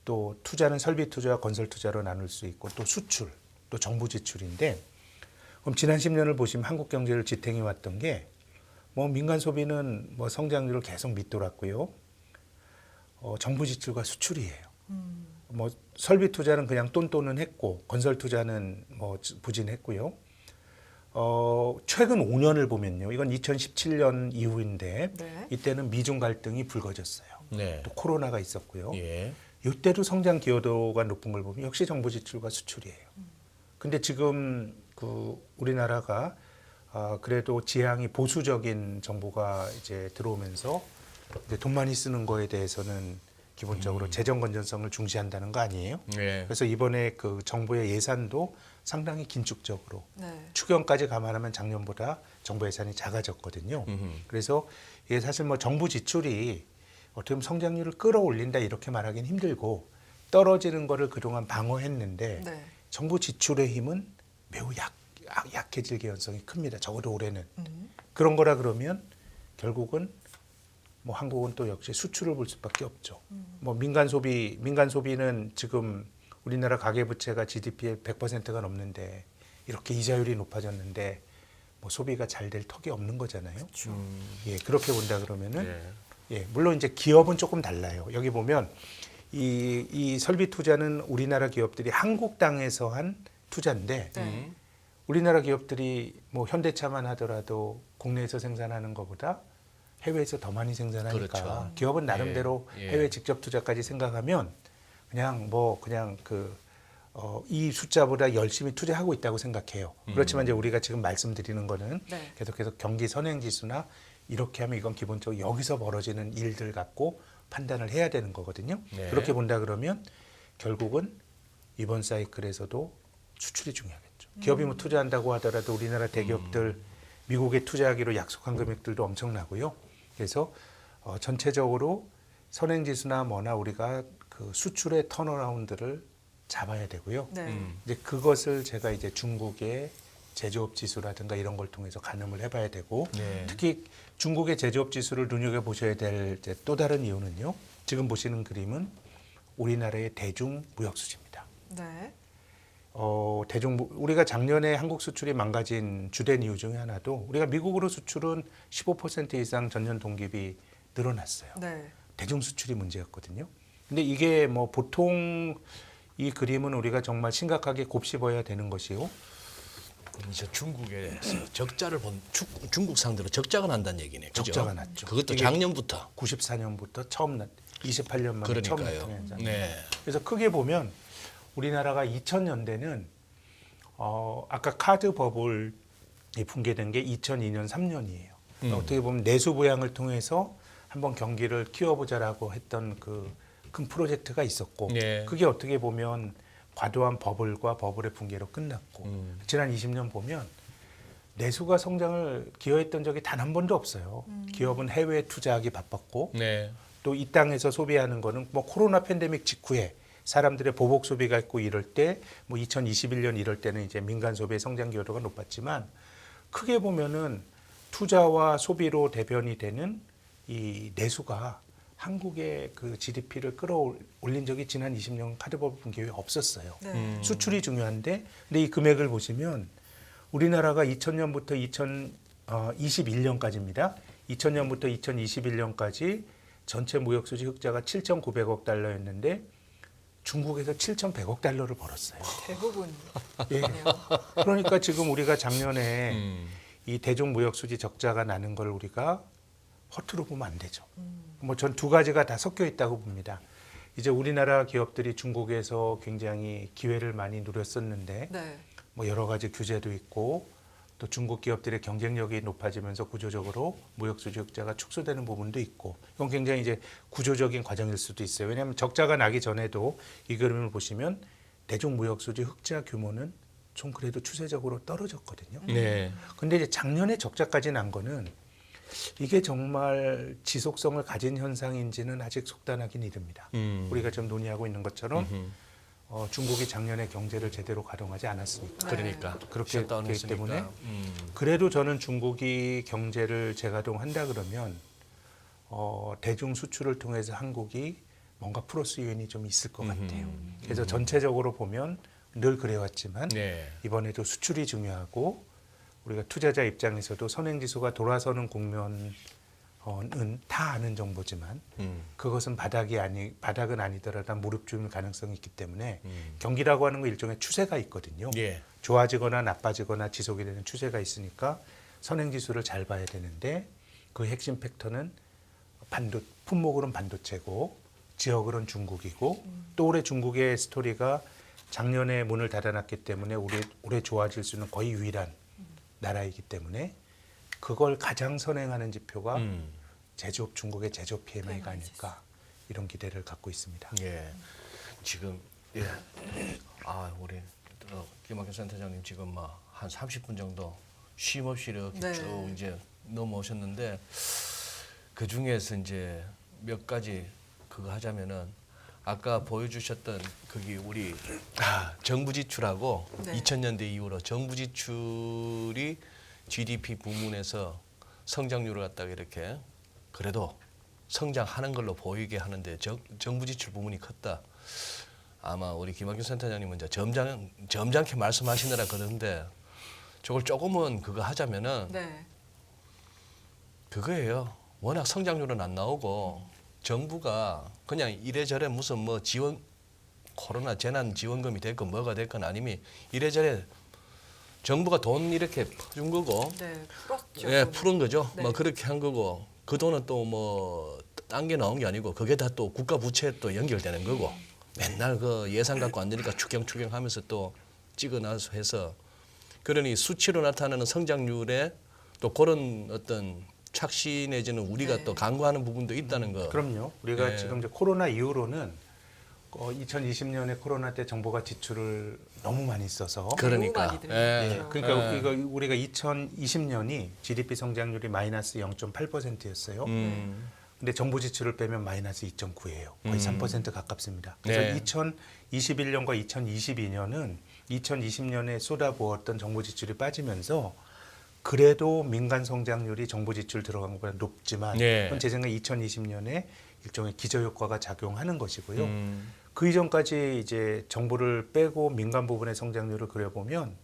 또 투자는 설비 투자와 건설 투자로 나눌 수 있고 또 수출, 또 정부 지출인데 그럼 지난 10년을 보시면 한국 경제를 지탱해 왔던 게 뭐 민간 소비는 뭐 성장률을 계속 밑돌았고요. 정부 지출과 수출이에요. 뭐 설비 투자는 그냥 똔똔은 했고 건설 투자는 뭐 부진했고요. 최근 5년을 보면요. 이건 2017년 이후인데 네. 이때는 미중 갈등이 불거졌어요. 네. 또 코로나가 있었고요. 예. 이때도 성장 기여도가 높은 걸 보면 역시 정부 지출과 수출이에요. 근데 지금 그 우리나라가 그래도 지향이 보수적인 정부가 이제 들어오면서 이제 돈 많이 쓰는 거에 대해서는 기본적으로 재정 건전성을 중시한다는 거 아니에요? 네. 그래서 이번에 그 정부의 예산도 상당히 긴축적으로 네. 추경까지 감안하면 작년보다 정부 예산이 작아졌거든요. 그래서 이게 사실 뭐 정부 지출이 어떻게 보면 성장률을 끌어올린다 이렇게 말하기는 힘들고 떨어지는 거를 그동안 방어했는데 네. 정부 지출의 힘은 매우 약해질 개연성이 큽니다. 적어도 올해는. 음. 그런 거라 그러면 결국은 뭐 한국은 또 역시 수출을 볼 수밖에 없죠. 뭐 민간 소비는 지금 우리나라 가계 부채가 GDP의 100%가 넘는데 이렇게 이자율이 높아졌는데 뭐 소비가 잘 될 턱이 없는 거잖아요. 예, 그렇게 본다 그러면은 네. 예, 물론 이제 기업은 조금 달라요. 여기 보면 이 설비 투자는 우리나라 기업들이 한국 땅에서 한 투자인데 네. 우리나라 기업들이 뭐 현대차만 하더라도 국내에서 생산하는 것보다 해외에서 더 많이 생산하니까 그렇죠. 기업은 나름대로 예. 해외 직접 투자까지 생각하면 그냥 이 숫자보다 열심히 투자하고 있다고 생각해요. 그렇지만 이제 우리가 지금 말씀드리는 거는 네. 계속해서 경기 선행지수나 이렇게 하면 이건 기본적으로 여기서 벌어지는 일들 갖고 판단을 해야 되는 거거든요. 네. 그렇게 본다 그러면 결국은 이번 사이클에서도 수출이 중요하겠죠. 기업이 뭐 투자한다고 하더라도 우리나라 대기업들 미국에 투자하기로 약속한 금액들도 엄청나고요. 그래서 전체적으로 선행지수나 뭐나 우리가 그 수출의 턴어라운드를 잡아야 되고요. 네. 이제 그것을 제가 이제 중국의 제조업 지수라든가 이런 걸 통해서 가늠을 해봐야 되고 네. 특히 중국의 제조업 지수를 눈여겨 보셔야 될 또 다른 이유는요. 지금 보시는 그림은 우리나라의 대중 무역 수지입니다. 네. 우리가 작년에 한국 수출이 망가진 주된 이유 중에 하나도 우리가 미국으로 수출은 15% 이상 전년 동기비 늘어났어요. 네. 대중 수출이 문제였거든요. 근데 이게 뭐 보통 이 그림은 우리가 정말 심각하게 곱씹어야 되는 것이요. 이제 중국에서 적자를 본 중국 상대로 적자가 난다는 얘기네. 그죠? 적자가 났죠. 그것도 이게 작년부터. 94년부터 처음 28년 만에 처음 그러니까요. 나타난 네. 그래서 크게 보면 우리나라가 2000년대는 아까 카드 버블이 붕괴된 게 2002년 3년이에요. 어떻게 보면 내수 부양을 통해서 한번 경기를 키워보자라고 했던 그 큰 프로젝트가 있었고 네. 그게 어떻게 보면 과도한 버블과 버블의 붕괴로 끝났고 지난 20년 보면 내수가 성장을 기여했던 적이 단 한 번도 없어요. 기업은 해외에 투자하기 바빴고 네. 또 이 땅에서 소비하는 거는 뭐 코로나 팬데믹 직후에 사람들의 보복 소비가 있고 이럴 때 뭐 2021년 이럴 때는 이제 민간 소비의 성장 기여도가 높았지만 크게 보면은 투자와 소비로 대변이 되는 이 내수가 한국의 그 GDP를 끌어올린 적이 지난 20년 카드버블 붕괴 후에 없었어요. 네. 수출이 중요한데 근데 이 금액을 보시면 우리나라가 2000년부터 2021년까지입니다. 2000년부터 2021년까지 전체 무역 수지 흑자가 7,900억 달러였는데 중국에서 7,100억 달러를 벌었어요. 대부분. 예. 네요. 그러니까 지금 우리가 작년에 이 대중 무역 수지 적자가 나는 걸 우리가 허투루 보면 안 되죠. 뭐 전 두 가지가 다 섞여 있다고 봅니다. 이제 우리나라 기업들이 중국에서 굉장히 기회를 많이 누렸었는데 네. 뭐 여러 가지 규제도 있고 또 중국 기업들의 경쟁력이 높아지면서 구조적으로 무역 수지 흑자가 축소되는 부분도 있고 이건 굉장히 이제 구조적인 과정일 수도 있어요. 왜냐하면 적자가 나기 전에도 이 그림을 보시면 대중 무역 수지 흑자 규모는 좀 그래도 추세적으로 떨어졌거든요. 네. 근데 이제 작년에 적자까지 난 거는 이게 정말 지속성을 가진 현상인지는 아직 속단하기는 이릅니다. 우리가 지금 논의하고 있는 것처럼 중국이 작년에 경제를 제대로 가동하지 않았으니까. 그러니까 그렇게 셧다운 됐기 했으니까. 때문에 그래도 저는 중국이 경제를 재가동한다 그러면 대중 수출을 통해서 한국이 뭔가 플러스 요인이 좀 있을 것 같아요. 그래서 전체적으로 보면 늘 그래왔지만 네. 이번에도 수출이 중요하고 우리가 투자자 입장에서도 선행지수가 돌아서는 국면은 다 아는 정보지만 그것은 바닥은 아니더라도 무릎 꿇을 가능성이 있기 때문에 경기라고 하는 건 일종의 추세가 있거든요. 예. 좋아지거나 나빠지거나 지속이 되는 추세가 있으니까 선행지수를 잘 봐야 되는데 그 핵심 팩터는 품목으로는 반도체고 지역으로는 중국이고 또 올해 중국의 스토리가 작년에 문을 닫아놨기 때문에 올해 좋아질 수 있는 거의 유일한 나라이기 때문에 그걸 가장 선행하는 지표가 제조업 중국의 제조업 PMI가 아닐까 이런 기대를 갖고 있습니다. 예. 지금 예. 우리 김학현 센터장님 지금 한 30분 정도 쉼 없이 이렇게 네. 쭉 이제 넘어오셨는데 그 중에서 이제 몇 가지 그거 하자면은 아까 보여주셨던 거기 우리 정부 지출하고 네. 2000년대 이후로 정부 지출이 GDP 부문에서 성장률을 갖다가 이렇게 그래도 성장하는 걸로 보이게 하는데 정부 지출 부문이 컸다. 아마 우리 김학균 센터장님은 이제 점잖게 말씀하시느라 그러는데 저걸 조금은 그거 하자면은 네. 그거예요. 워낙 성장률은 안 나오고 정부가 그냥 이래저래 무슨 뭐 지원 코로나 재난 지원금이 됐건 뭐가 됐건 아니면 이래저래 정부가 돈 이렇게 준 거고 네. 풀었죠. 예, 푸른 거죠. 네. 뭐 그렇게 한 거고 그 돈은 또 뭐 딴 게 나온 게 아니고 그게 다 또 국가 부채에 또 연결되는 거고 맨날 그 예산 갖고 안 되니까 추경하면서 또 찍어놔서 해서 그러니 수치로 나타나는 성장률에 또 그런 어떤 착시 내지는 우리가 네. 또 강구하는 부분도 있다는 거. 그럼요. 우리가 예. 지금 이제 코로나 이후로는 2020년에 코로나 때 정부가 지출을 너무 많이 써서 그러니까. 너무 많이 들어요. 예. 예, 그러니까 우리가 2020년이 GDP 성장률이 마이너스 0.8%였어요. 근데 정부 지출을 빼면 마이너스 2.9예요. 거의 3% 가깝습니다. 그래서 네. 2021년과 2022년은 2020년에 쏟아부었던 정부 지출이 빠지면서 그래도 민간 성장률이 정부 지출 들어간 것보다 높지만 네. 그건 제 생각에 2020년에 일종의 기저효과가 작용하는 것이고요. 그 이전까지 이제 정부를 빼고 민간 부분의 성장률을 그려보면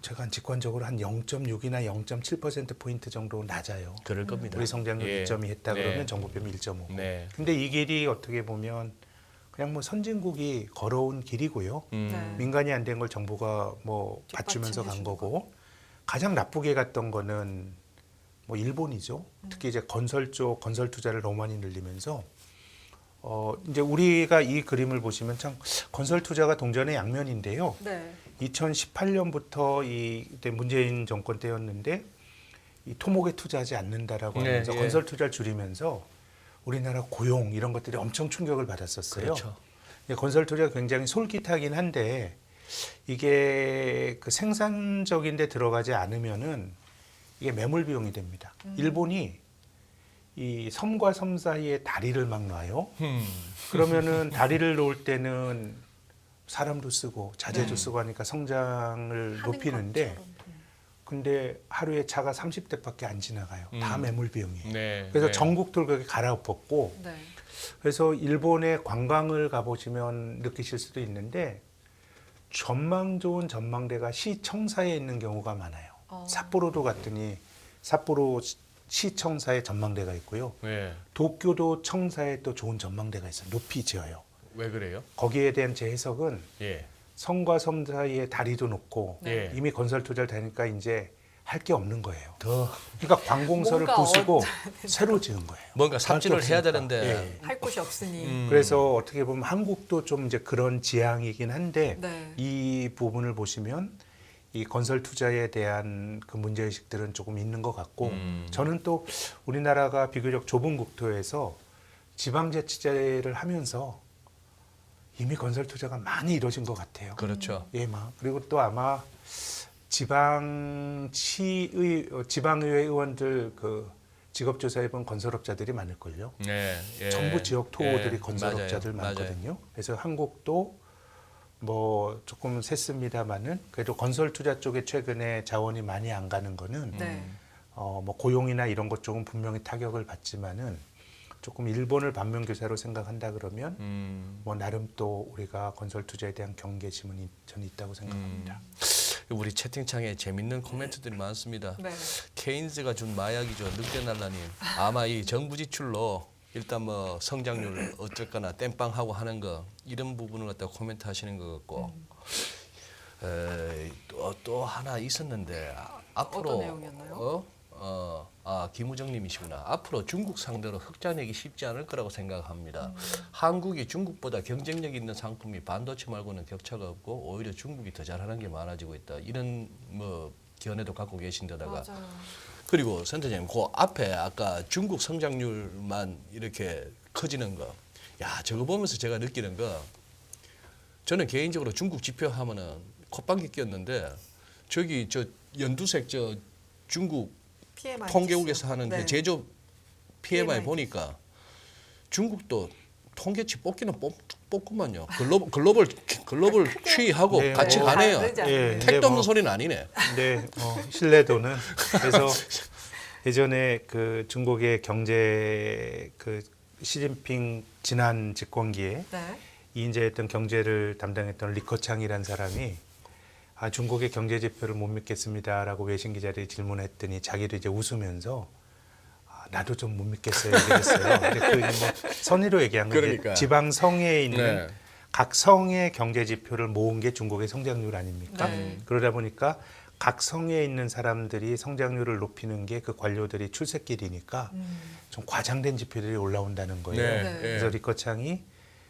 제가 직관적으로 한 0.6이나 0.7% 포인트 정도 낮아요. 그럴 겁니다. 우리 성장률 예. 2.2 했다 네. 그러면 정부 빼면 1.5. 네. 근데 이 길이 어떻게 보면 그냥 뭐 선진국이 걸어온 길이고요. 네. 민간이 안 된 걸 정부가 뭐 받치면서 간 뒷받침해주는 거고 가장 나쁘게 갔던 거는 뭐 일본이죠. 특히 이제 건설 쪽 건설 투자를 너무 많이 늘리면서 이제 우리가 이 그림을 보시면 참 건설 투자가 동전의 양면인데요. 네. 2018년부터 이때 문재인 정권 때였는데 이 토목에 투자하지 않는다라고 네, 하면서 예. 건설 투자를 줄이면서 우리나라 고용 이런 것들이 엄청 충격을 받았었어요. 그렇죠. 건설 투자가 굉장히 솔깃하긴 한데 이게 그 생산적인 데 들어가지 않으면은 이게 매몰 비용이 됩니다. 일본이 이 섬과 섬 사이에 다리를 막 놔요. 그러면은 다리를 놓을 때는 사람도 쓰고 자재도 쓰고 하니까 성장을 높이는데 근데 하루에 차가 30대밖에 안 지나가요. 다 매몰 비용이에요. 네. 그래서 네. 전국들 그렇게 갈아엎었고 네. 그래서 일본의 관광을 가보시면 느끼실 수도 있는데 전망 좋은 전망대가 시청사에 있는 경우가 많아요. 삿포로도 갔더니 삿포로 시청사에 전망대가 있고요. 네. 도쿄도 청사에 또 좋은 전망대가 있어요. 높이 지어요. 왜 그래요? 거기에 대한 제 해석은 예. 섬과 섬 사이에 다리도 높고 네. 이미 건설 투자를 되니까 이제 할 게 없는 거예요. 더 그러니까 관공서를 뭔가 부수고 새로 지은 거예요. 뭔가 삽질을 할게 해야 없으니까. 되는데 할 곳이 없으니. 그래서 어떻게 보면 한국도 좀 이제 그런 지향이긴 한데 네. 이 부분을 보시면 이 건설 투자에 대한 그 문제 의식들은 조금 있는 것 같고 저는 또 우리나라가 비교적 좁은 국토에서 지방자치제를 하면서 이미 건설 투자가 많이 이루어진 것 같아요. 그렇죠. 예, 그리고 또 아마 지방의회 의원들 그 직업조사해본 건설업자들이 많을걸요. 네. 예. 전부 지역 토호들이 예. 건설업자들 맞아요. 많거든요. 그래서 한국도 뭐 조금 셌습니다만은 그래도 건설 투자 쪽에 최근에 자원이 많이 안 가는 거는 네. 뭐 고용이나 이런 것 쪽은 분명히 타격을 받지만은 조금 일본을 반면교사로 생각한다 그러면 뭐 나름 또 우리가 건설 투자에 대한 경계심은 저는 있다고 생각합니다. 우리 채팅창에 재밌는 코멘트들이 많습니다. 네. 케인즈가 준 마약이죠. 늑대날라님. 아마 이 정부 지출로 일단 뭐 성장률 어쨌거나 땜빵하고 하는 거 이런 부분을 갖다 코멘트 하시는 것 같고 또 하나 있었는데 앞으로 어떤 내용이었나요? 김우정님이시구나. 앞으로 중국 상대로 흑자 내기 쉽지 않을 거라고 생각합니다. 한국이 중국보다 경쟁력 있는 상품이 반도체 말고는 격차가 없고 오히려 중국이 더 잘하는 게 많아지고 있다. 이런 뭐 견해도 갖고 계신데다가 맞아요. 그리고 센터장님 그 앞에 아까 중국 성장률만 이렇게 커지는 거. 야 저거 보면서 제가 느끼는 거 저는 개인적으로 중국 지표 하면은 콧방귀 뀌었는데 저기 저 연두색 저 중국 PMI 통계국에서 하는 네. 그 제조 PMI PMI. 보니까 중국도 통계치 뽑기는 뽑구만요. 글로벌 추이하고 네, 같이 뭐, 가네요. 다르지 않나요? 예, 택도 근데 없는 소리는 아니네. 네, 신뢰도는 그래서 예전에 그 중국의 경제 그 시진핑 지난 집권기에 네. 이인재했던 경제를 담당했던 리커창이라는 사람이 중국의 경제 지표를 못 믿겠습니다라고 외신 기자들이 질문했더니 자기도 이제 웃으면서 나도 좀 못 믿겠어요 이랬어요. 근데 그 뭐 선의로 얘기한 건 그러니까. 지방 성에 있는 네. 각 성의 경제 지표를 모은 게 중국의 성장률 아닙니까? 네. 그러다 보니까 각 성에 있는 사람들이 성장률을 높이는 게 그 관료들이 출세길이니까 좀 과장된 지표들이 올라온다는 거예요. 네. 네. 그래서 리커창이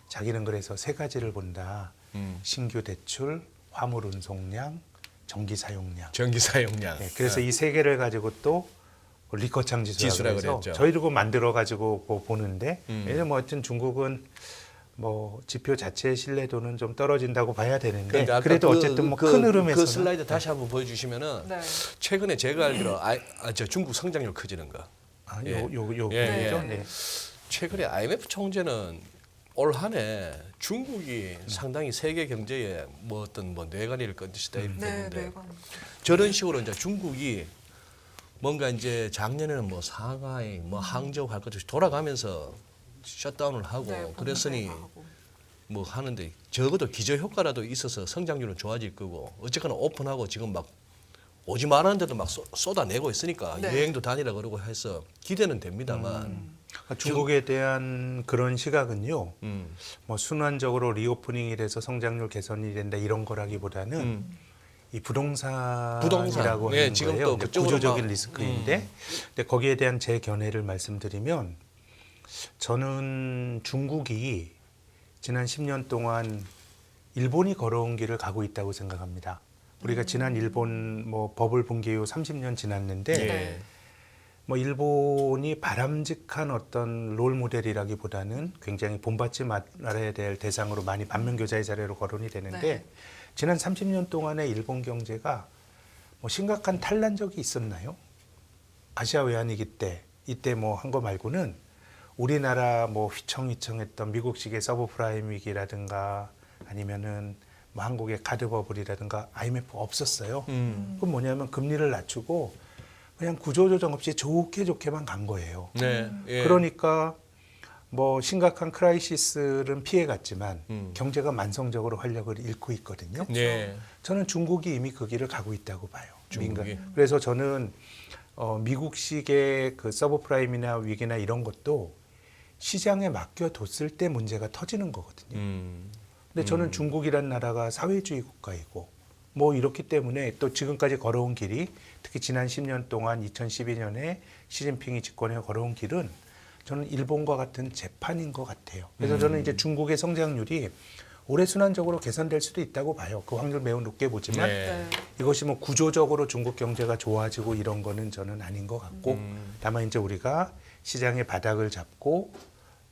자기는 그래서 세 가지를 본다. 음. 신규 대출, 화물 운송량, 전기 사용량. 전기 사용량. 네, 그래서 이 세 개를 가지고 또 리커창 지수라고 지수라고 해서 그랬죠. 저희도 그거 만들어 가지고 보는데 음. 뭐 하여튼 중국은 뭐 지표 자체의 신뢰도는 좀 떨어진다고 봐야 되는데 그러니까 아까 그래도 어쨌든 뭐 큰 흐름에서는 그 슬라이드 다시 한번 보여주시면은 네. 최근에 제가 알기로 저 중국 성장률 커지는 거. 예. 요 예, 거죠. 예. 네. 최근에 IMF 총재는 올 한해 중국이 상당히 세계 경제에 뭐 어떤 뭐 뇌관리를 건드시다 이렇게 네, 했는데 네. 저런 식으로 이제 중국이 뭔가 이제 작년에는 뭐 상하이, 뭐 항저우 할 것없이 돌아가면서 셧다운을 하고 네, 그랬으니 하고. 뭐 하는데 적어도 기저 효과라도 있어서 성장률은 좋아질 거고 어쨌거나 오픈하고 지금 막 오지 말았는데도 막 쏟아내고 있으니까 네. 여행도 다니라 그러고 해서 기대는 됩니다만 중국에 대한 그런 시각은요. 음. 뭐 순환적으로 리오프닝이 돼서 성장률 개선이 된다 이런 거라기보다는 이 부동산이라고 예, 하는 지금 거예요. 또 이제 그쪽으로 구조적인 막, 리스크인데 근데 거기에 대한 제 견해를 말씀드리면 저는 중국이 지난 10년 동안 일본이 걸어온 길을 가고 있다고 생각합니다. 우리가 지난 일본 뭐 버블 붕괴 이후 30년 지났는데 예. 뭐 일본이 바람직한 어떤 롤 모델이라기보다는 굉장히 본받지 말아야 될 대상으로 많이 반면 교사의 사례로 거론이 되는데 네. 지난 30년 동안의 일본 경제가 뭐 심각한 탈난 적이 있었나요? 아시아 외환위기 때 이때 뭐 한 거 말고는 우리나라 뭐 휘청휘청했던 미국식의 서브프라임 위기라든가 아니면은 뭐 한국의 카드 버블이라든가 IMF 없었어요. 그건 뭐냐면 금리를 낮추고 그냥 구조조정 없이 좋게만 간 거예요. 네. 예. 그러니까 뭐 심각한 크라이시스는 피해갔지만 음. 경제가 만성적으로 활력을 잃고 있거든요. 예. 저는 중국이 이미 그 길을 가고 있다고 봐요. 중국이? 그래서 저는 미국식의 그 서브프라임이나 위기나 이런 것도 시장에 맡겨뒀을 때 문제가 터지는 거거든요. 근데 저는 중국이란 나라가 사회주의 국가이고 뭐 이렇기 때문에 또 지금까지 걸어온 길이 특히 지난 10년 동안 2012년에 시진핑이 집권해 걸어온 길은 저는 일본과 같은 재판인 것 같아요. 그래서 저는 이제 중국의 성장률이 올해 순환적으로 개선될 수도 있다고 봐요. 그 확률 매우 높게 보지만 네. 이것이 뭐 구조적으로 중국 경제가 좋아지고 이런 거는 저는 아닌 것 같고 다만 이제 우리가 시장의 바닥을 잡고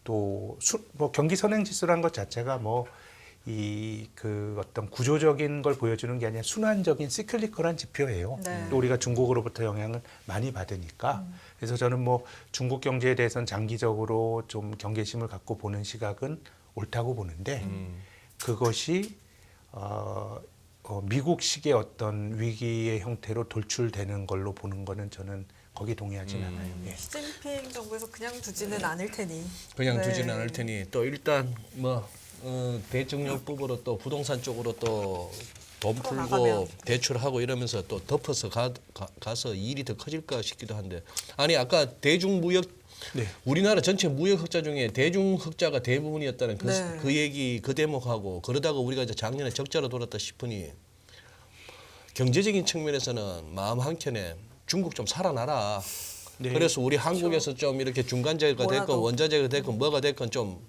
또 뭐 경기 선행 지수란 것 자체가 뭐 이 그 어떤 구조적인 걸 보여주는 게 아니라 순환적인 시클리컬한 지표예요. 네. 또 우리가 중국으로부터 영향을 많이 받으니까 그래서 저는 뭐 중국 경제에 대해서는 장기적으로 좀 경계심을 갖고 보는 시각은 옳다고 보는데 그것이 미국식의 어떤 위기의 형태로 돌출되는 걸로 보는 거는 저는 거기 동의하진 않아요. 예. 시진핑 정부에서 그냥 두지는 않을 테니. 그냥 네. 두지는 않을 테니 또 일단 뭐 대정령법으로 또 부동산 쪽으로 또 돈 풀고 풀어나가면. 대출하고 이러면서 또 덮어서 가서 일이 더 커질까 싶기도 한데 아니 아까 대중무역 네. 우리나라 전체 무역 흑자 중에 대중 흑자가 대부분이었다는 네. 그 얘기 그 대목하고 그러다가 우리가 이제 작년에 적자로 돌았다 싶으니 경제적인 측면에서는 마음 한켠에 중국 좀 살아나라. 네. 그래서 우리 한국에서 좀 이렇게 중간재가 됐건 뭐라도. 원자재가 됐건 뭐가 됐건 좀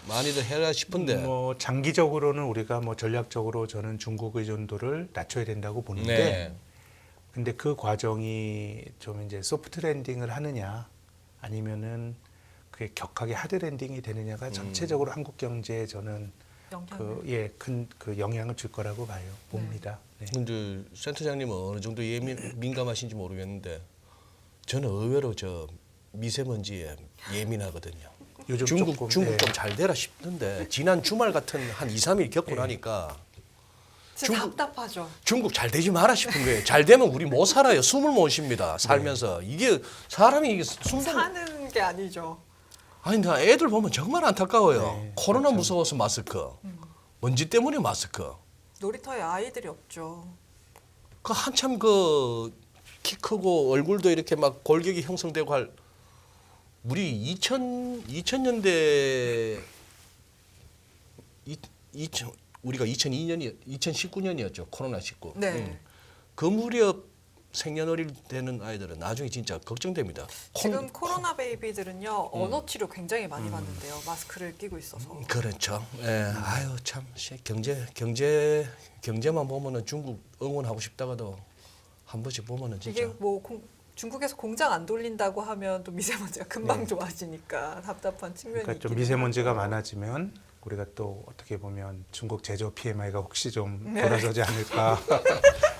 많이들 해라 싶은데. 뭐 장기적으로는 우리가 뭐 전략적으로 저는 중국 의존도를 낮춰야 된다고 보는데, 네. 근데 그 과정이 좀 이제 소프트 랜딩을 하느냐 아니면은 그게 격하게 하드 랜딩이 되느냐가 전체적으로 한국 경제에 저는 영향을. 큰 그 영향을 줄 거라고 봐요. 봅니다. 네. 근데 센터장님은 어느 정도 민감하신지 모르겠는데 저는 의외로 저 미세먼지에 예민하거든요. 요즘 중국 조금, 좀 네. 잘 되라 싶던데 지난 주말 같은 한 2, 3일 겪고 나니까 진짜 중국- 답답하죠. 중국 잘 되지 마라 싶은 거예요. 잘 되면 우리 못 살아요. 숨을 못 쉽니다. 살면서 이게 사람이 이게 숨도 사는 게 아니죠. 아니 나 애들 보면 정말 안타까워요. 네, 코로나 무서워서 마스크, 먼지 때문에 마스크. 놀이터에 아이들이 없죠. 그 한참 그 키 크고 얼굴도 이렇게 막 골격이 형성되고 할 우리 2000년대 우리가 2019년이었죠. 코로나 19. 네. 그 무렵 생년월일 되는 아이들은 나중에 진짜 걱정됩니다. 지금 코로나 베이비들은요 언어 치료 굉장히 많이 받는데요. 마스크를 끼고 있어서. 그렇죠. 예. 아유 참 경제만 보면은 중국 응원하고 싶다가도 한 번씩 보면은 진짜 이게 뭐 중국에서 공장 안 돌린다고 하면 또 미세먼지가 금방 네. 좋아지니까 답답한 측면이 그러니까 좀 있긴 미세먼지가 하죠. 많아지면 우리가 또 어떻게 보면 중국 제조 PMI가 혹시 좀 네. 돌아서지 않을까.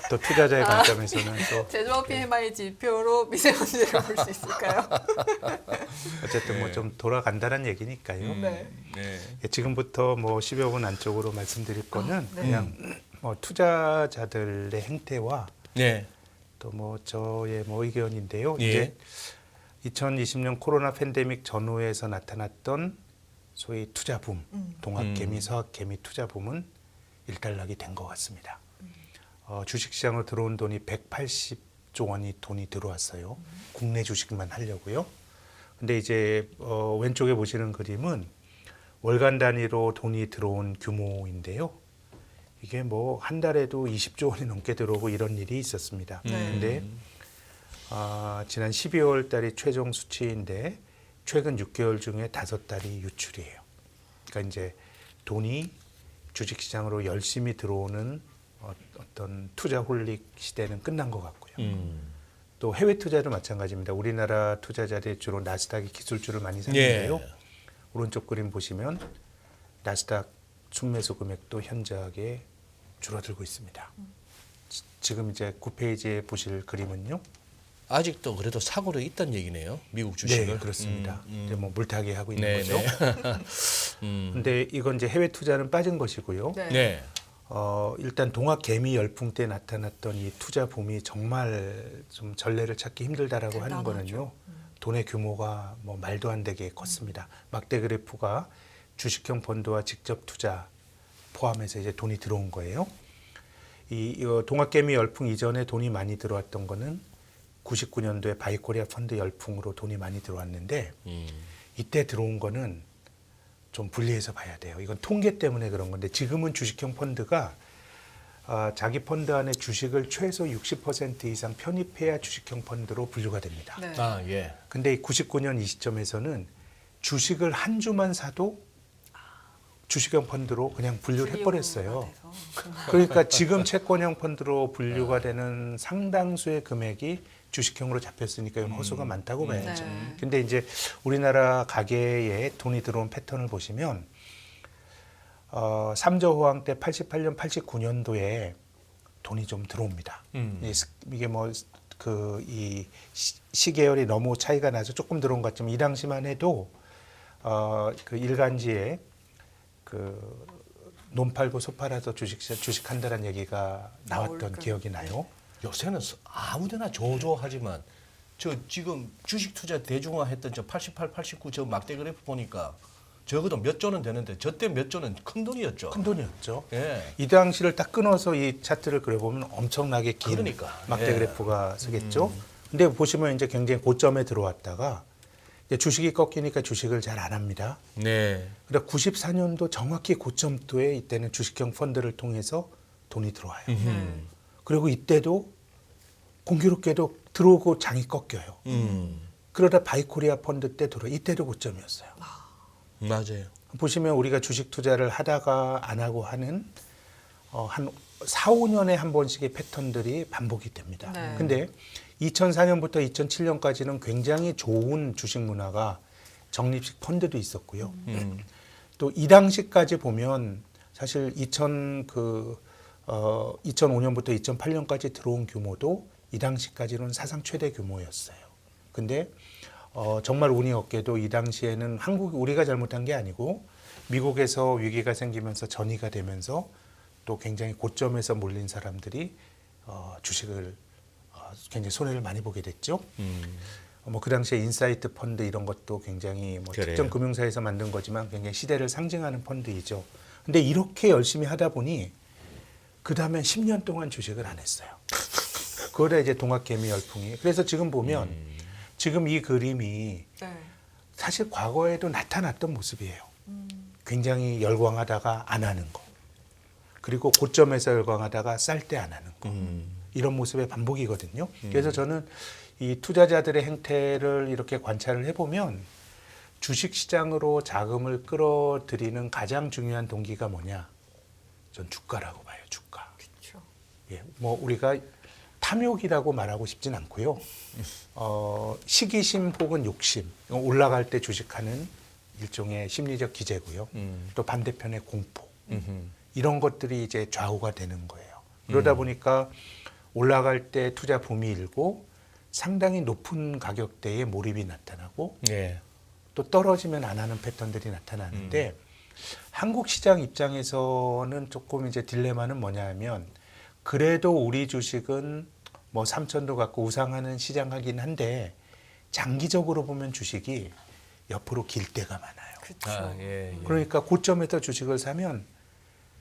또 투자자의 관점에서는 또 제조업 PMI 지표로 미세먼지를 볼 수 있을까요? 어쨌든 뭐 좀 돌아간다는 얘기니까요. 네. 네. 지금부터 뭐 10여 분 안쪽으로 말씀드릴 거는 네. 그냥 뭐 투자자들의 행태와 네. 또 뭐 저의 뭐 의견인데요. 예. 이제 2020년 코로나 팬데믹 전후에서 나타났던 소위 투자 붐, 동학개미, 서학개미 투자 붐은 일단락이 된 것 같습니다. 주식시장으로 들어온 돈이 180조 원이 돈이 들어왔어요. 국내 주식만 하려고요. 근데 이제 왼쪽에 보시는 그림은 월간 단위로 돈이 들어온 규모인데요. 이게 뭐 한 달에도 20조 원이 넘게 들어오고 이런 일이 있었습니다. 네. 근데 지난 12월 달이 최종 수치인데 최근 6개월 중에 5달이 유출이에요. 그러니까 이제 돈이 주식시장으로 열심히 들어오는 어떤 투자 홀릭 시대는 끝난 것 같고요. 또 해외 투자도 마찬가지입니다. 우리나라 투자자들이 주로 나스닥이 기술주를 많이 샀는데요. 예. 오른쪽 그림 보시면 나스닥 순매수 금액도 현저하게 줄어들고 있습니다. 지금 이제 9페이지에 보실 그림은요. 아직도 그래도 사고로 있다는 얘기네요. 미국 주식을. 네, 그렇습니다. 이제 뭐 물타기 하고 있는 네, 거죠. 네. 근데 이건 이제 해외 투자는 빠진 것이고요. 네. 네. 일단 동학 개미 열풍 때 나타났던 이 투자 붐이 정말 좀 전례를 찾기 힘들다라고 하는 대단하죠. 거는요. 돈의 규모가 뭐 말도 안 되게 컸습니다. 막대 그래프가 주식형 펀드와 직접 투자 포함해서 이제 돈이 들어온 거예요. 이 동학 개미 열풍 이전에 돈이 많이 들어왔던 거는 99년도에 바이코리아 펀드 열풍으로 돈이 많이 들어왔는데 이때 들어온 거는 좀 분리해서 봐야 돼요. 이건 통계 때문에 그런 건데 지금은 주식형 펀드가 자기 펀드 안에 주식을 최소 60% 이상 편입해야 주식형 펀드로 분류가 됩니다. 네. 아 예. 근데 이 99년 이 시점에서는 주식을 한 주만 사도 주식형 펀드로 그냥 분류를 해버렸어요. 그러니까 지금 채권형 펀드로 분류가 되는 상당수의 금액이 주식형으로 잡혔으니까 이건 허수가 많다고 봐야죠. 네. 근데 이제 우리나라 가계에 돈이 들어온 패턴을 보시면 3조 호황 때 88년, 89년도에 돈이 좀 들어옵니다. 이게 뭐 그 이 시계열이 너무 차이가 나서 조금 들어온 것 같지만 이 당시만 해도 그 일간지에 그 논 팔고 소 팔아서 주식한다는 얘기가 나왔던 기억이 나요. 요새는 아무데나 조조하지만 저 지금 주식 투자 대중화했던 저 88, 89 저 막대 그래프 보니까 적어도 몇 조는 되는데 저 때 몇 조는 큰 돈이었죠. 큰 돈이었죠. 예. 이 당시를 딱 끊어서 이 차트를 그려보면 엄청나게 긴 그러니까. 막대 예. 그래프가 서겠죠. 근데 보시면 이제 굉장히 고점에 들어왔다가 이제 주식이 꺾이니까 주식을 잘 안 합니다. 네. 그러니까 94년도 정확히 고점도에 이때는 주식형 펀드를 통해서 돈이 들어와요. 그리고 이때도 공교롭게도 들어오고 장이 꺾여요. 그러다 바이코리아 펀드 때 이때도 고점이었어요. 맞아요. 보시면 우리가 주식 투자를 하다가 안 하고 하는 한 4, 5년에 한 번씩의 패턴들이 반복이 됩니다. 네. 근데 2004년부터 2007년까지는 굉장히 좋은 주식 문화가 적립식 펀드도 있었고요. 또 이 당시까지 보면 사실 2005년부터 2008년까지 들어온 규모도 이 당시까지는 사상 최대 규모였어요. 근데 정말 운이 없게도 이 당시에는 우리가 잘못한 게 아니고 미국에서 위기가 생기면서 전이가 되면서 또 굉장히 고점에서 몰린 사람들이 주식을 굉장히 손해를 많이 보게 됐죠. 뭐 그 당시에 인사이트 펀드 이런 것도 굉장히 뭐 그래요. 특정 금융사에서 만든 거지만 굉장히 시대를 상징하는 펀드이죠. 근데 이렇게 열심히 하다 보니 그 다음에 10년 동안 주식을 안 했어요. 그거다 이제 동학개미 열풍이. 그래서 지금 보면 지금 이 그림이 네. 사실 과거에도 나타났던 모습이에요. 굉장히 열광하다가 안 하는 거. 그리고 고점에서 열광하다가 쌀 때 안 하는 거. 이런 모습의 반복이거든요. 그래서 저는 이 투자자들의 행태를 이렇게 관찰을 해보면 주식시장으로 자금을 끌어들이는 가장 중요한 동기가 뭐냐? 전 주가라고 봐요. 주가. 그렇죠. 예, 뭐 우리가 탐욕이라고 말하고 싶진 않고요. 시기심 혹은 욕심, 올라갈 때 주식하는 일종의 심리적 기제고요. 또 반대편의 공포, 이런 것들이 이제 좌우가 되는 거예요. 그러다 보니까 올라갈 때 투자 붐이 일고 상당히 높은 가격대에 몰입이 나타나고 예. 또 떨어지면 안 하는 패턴들이 나타나는데 한국 시장 입장에서는 조금 이제 딜레마는 뭐냐 하면 그래도 우리 주식은 뭐 3천도 갖고 우상하는 시장이긴 한데 장기적으로 보면 주식이 옆으로 길 때가 많아요. 그렇죠. 아, 예, 예. 그러니까 고점에서 주식을 사면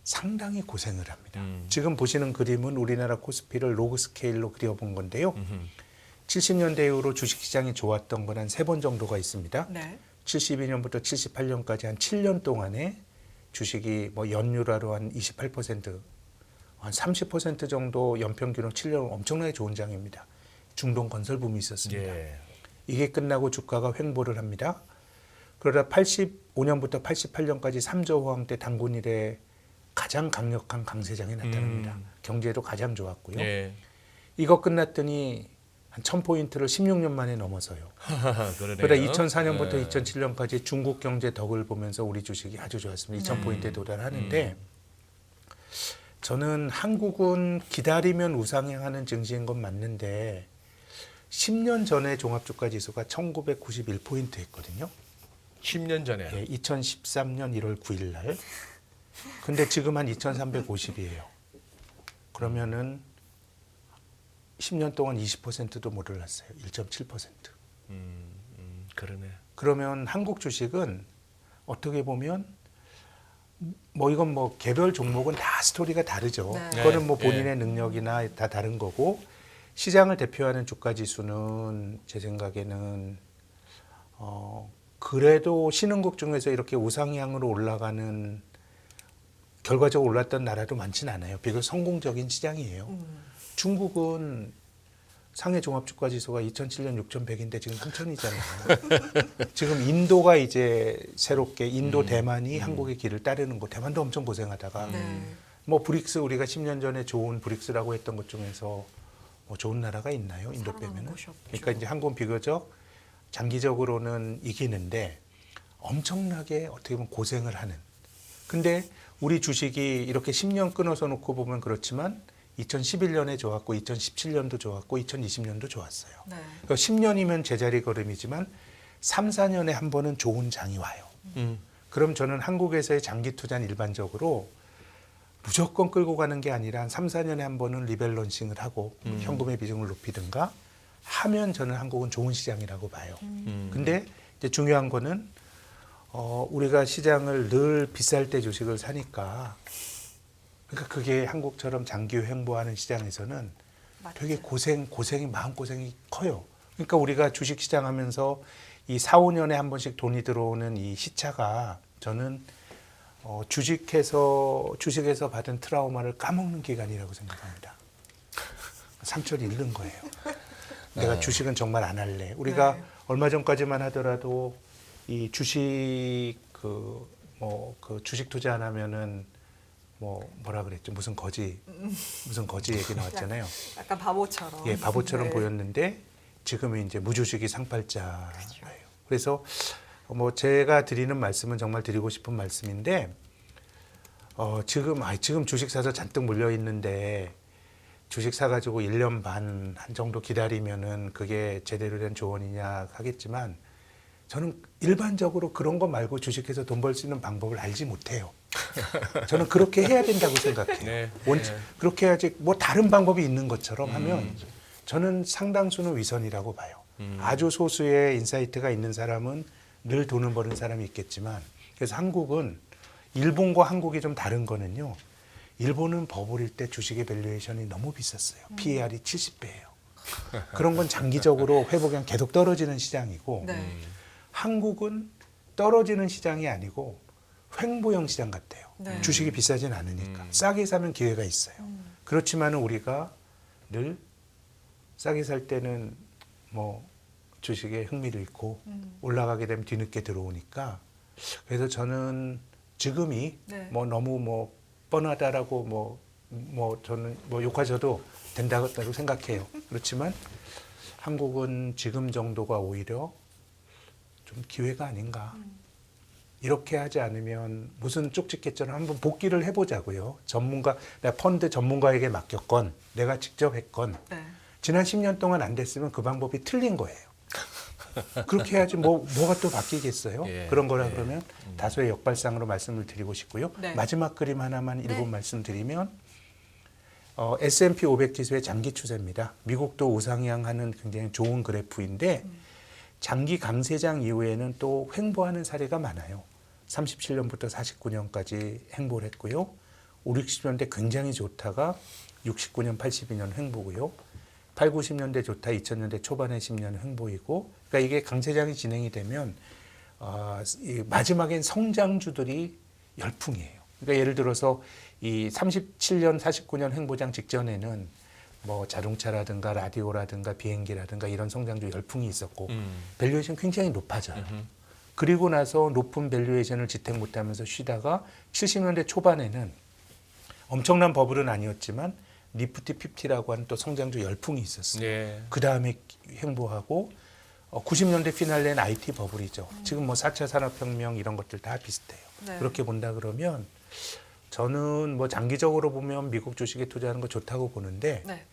상당히 고생을 합니다. 지금 보시는 그림은 우리나라 코스피를 로그 스케일로 그려본 건데요. 70년대 이후로 주식시장이 좋았던 건 한 3번 정도가 있습니다. 네. 72년부터 78년까지 한 7년 동안에 주식이 뭐 연율화로 한 28%, 한 30% 정도 연평균으로 7년 엄청나게 좋은 장입니다. 중동 건설 붐이 있었습니다. 예. 이게 끝나고 주가가 횡보를 합니다. 그러다 85년부터 88년까지 3조 호황 때 단군 이래 가장 강력한 강세장이 나타납니다. 경제도 가장 좋았고요. 예. 이거 끝났더니 한 1000포인트를 16년 만에 넘어서요. 그러네요. 그러다 2004년부터 예. 2007년까지 중국 경제 덕을 보면서 우리 주식이 아주 좋았습니다. 2000포인트에 도달하는데 저는 한국은 기다리면 우상향하는 증시인 건 맞는데 10년 전에 종합주가지수가 1991포인트 했거든요. 10년 전에. 예, 2013년 1월 9일 날. 근데 지금 한 2350이에요. 그러면은 10년 동안 20%도 못 올랐어요. 1.7%. 그러네. 그러면 한국 주식은 어떻게 보면 뭐 이건 뭐 개별 종목은 다 스토리가 다르죠. 네. 그거는 뭐 네. 본인의 능력이나 다 다른 거고 시장을 대표하는 주가 지수는 제 생각에는 그래도 신흥국 중에서 이렇게 우상향으로 올라가는 결과적으로 올랐던 나라도 많지는 않아요. 비교적 성공적인 시장이에요. 중국은 상해 종합주가지수가 2007년 6,100인데 지금 3,000이잖아요. 지금 인도가 이제 새롭게 대만이 한국의 길을 따르는 거. 대만도 엄청 고생하다가 네. 뭐 브릭스 우리가 10년 전에 좋은 브릭스라고 했던 것 중에서 뭐 좋은 나라가 있나요? 인도 살아남은 빼면은. 곳이 없죠. 그러니까 이제 한국은 비교적 장기적으로는 이기는데 엄청나게 어떻게 보면 고생을 하는. 근데 우리 주식이 이렇게 10년 끊어서 놓고 보면 그렇지만 2011년에 좋았고 2017년도 좋았고 2020년도 좋았어요. 네. 그러니까 10년이면 제자리 걸음이지만 3, 4년에 한 번은 좋은 장이 와요. 그럼 저는 한국에서의 장기 투자는 일반적으로 무조건 끌고 가는 게 아니라 한 3, 4년에 한 번은 리밸런싱을 하고 현금의 비중을 높이든가 하면 저는 한국은 좋은 시장이라고 봐요. 근데 이제 중요한 거는 우리가 시장을 늘 비쌀 때 주식을 사니까 그러니까 그게 한국처럼 장기 횡보하는 시장에서는 맞죠. 되게 고생이 마음고생이 커요. 그러니까 우리가 주식시장 하면서 이 4, 5년에 한 번씩 돈이 들어오는 이 시차가 저는 주식에서 받은 트라우마를 까먹는 기간이라고 생각합니다. 상처를 잃는 거예요. 내가 주식은 정말 안 할래. 우리가 네. 얼마 전까지만 하더라도 이 주식 그 주식 투자 안 하면은 뭐라 그랬죠? 무슨 거지 얘기 나왔잖아요. 약간 바보처럼. 예, 바보처럼 네. 보였는데 지금은 이제 무주식이 상팔자예요. 그렇죠. 그래서 제가 드리는 말씀은 정말 드리고 싶은 말씀인데 지금 주식 사서 잔뜩 물려 있는데 주식 사가지고 1년 반 한 정도 기다리면은 그게 제대로 된 조언이냐 하겠지만 저는 일반적으로 그런 거 말고 주식해서 돈 벌 수 있는 방법을 알지 못해요. 저는 그렇게 해야 된다고 생각해요. 네. 그렇게 해야지 다른 방법이 있는 것처럼 하면 저는 상당수는 위선이라고 봐요. 아주 소수의 인사이트가 있는 사람은 늘 돈을 버는 사람이 있겠지만 그래서 일본과 한국이 좀 다른 거는요. 일본은 버블일 때 주식의 밸류에이션이 너무 비쌌어요. PER이 70배예요. 그런 건 장기적으로 회복이 계속 떨어지는 시장이고 네. 한국은 떨어지는 시장이 아니고 횡보형 시장 같아요. 네. 주식이 비싸진 않으니까 싸게 사면 기회가 있어요. 그렇지만 우리가 늘 싸게 살 때는 주식에 흥미를 잃고 올라가게 되면 뒤늦게 들어오니까 그래서 저는 지금이 네. 너무 뻔하다라고 저는 욕하셔도 된다고 생각해요. 그렇지만 한국은 지금 정도가 오히려 좀 기회가 아닌가. 이렇게 하지 않으면 무슨 쪽집게처럼 한번 복귀를 해보자고요. 내가 펀드 전문가에게 맡겼건 내가 직접 했건 네. 지난 10년 동안 안 됐으면 그 방법이 틀린 거예요. 그렇게 해야지 뭐가 또 바뀌겠어요? 예, 그런 거라 예. 그러면 다소의 역발상으로 말씀을 드리고 싶고요. 네. 마지막 그림 하나만 네. 말씀드리면 S&P 500 지수의 장기 추세입니다. 미국도 우상향하는 굉장히 좋은 그래프인데 장기 강세장 이후에는 또 횡보하는 사례가 많아요. 37년부터 49년까지 횡보를 했고요. 5, 60년대 굉장히 좋다가 69년, 82년 횡보고요. 8, 90년대 좋다 2000년대 초반에 10년 횡보이고 그러니까 이게 강세장이 진행이 되면 이 마지막엔 성장주들이 열풍이에요. 그러니까 예를 들어서 이 37년, 49년 횡보장 직전에는 자동차라든가 라디오라든가 비행기라든가 이런 성장주 열풍이 있었고 밸류에이션 굉장히 높아져요. 그리고 나서 높은 밸류에이션을 지탱 못하면서 쉬다가 70년대 초반에는 엄청난 버블은 아니었지만 니프티 50라고 하는 또 성장주 열풍이 있었어요. 네. 그 다음에 횡보하고 90년대 피날레는 IT 버블이죠. 지금 4차 산업혁명 이런 것들 다 비슷해요. 네. 그렇게 본다 그러면 저는 장기적으로 보면 미국 주식에 투자하는 거 좋다고 보는데 네.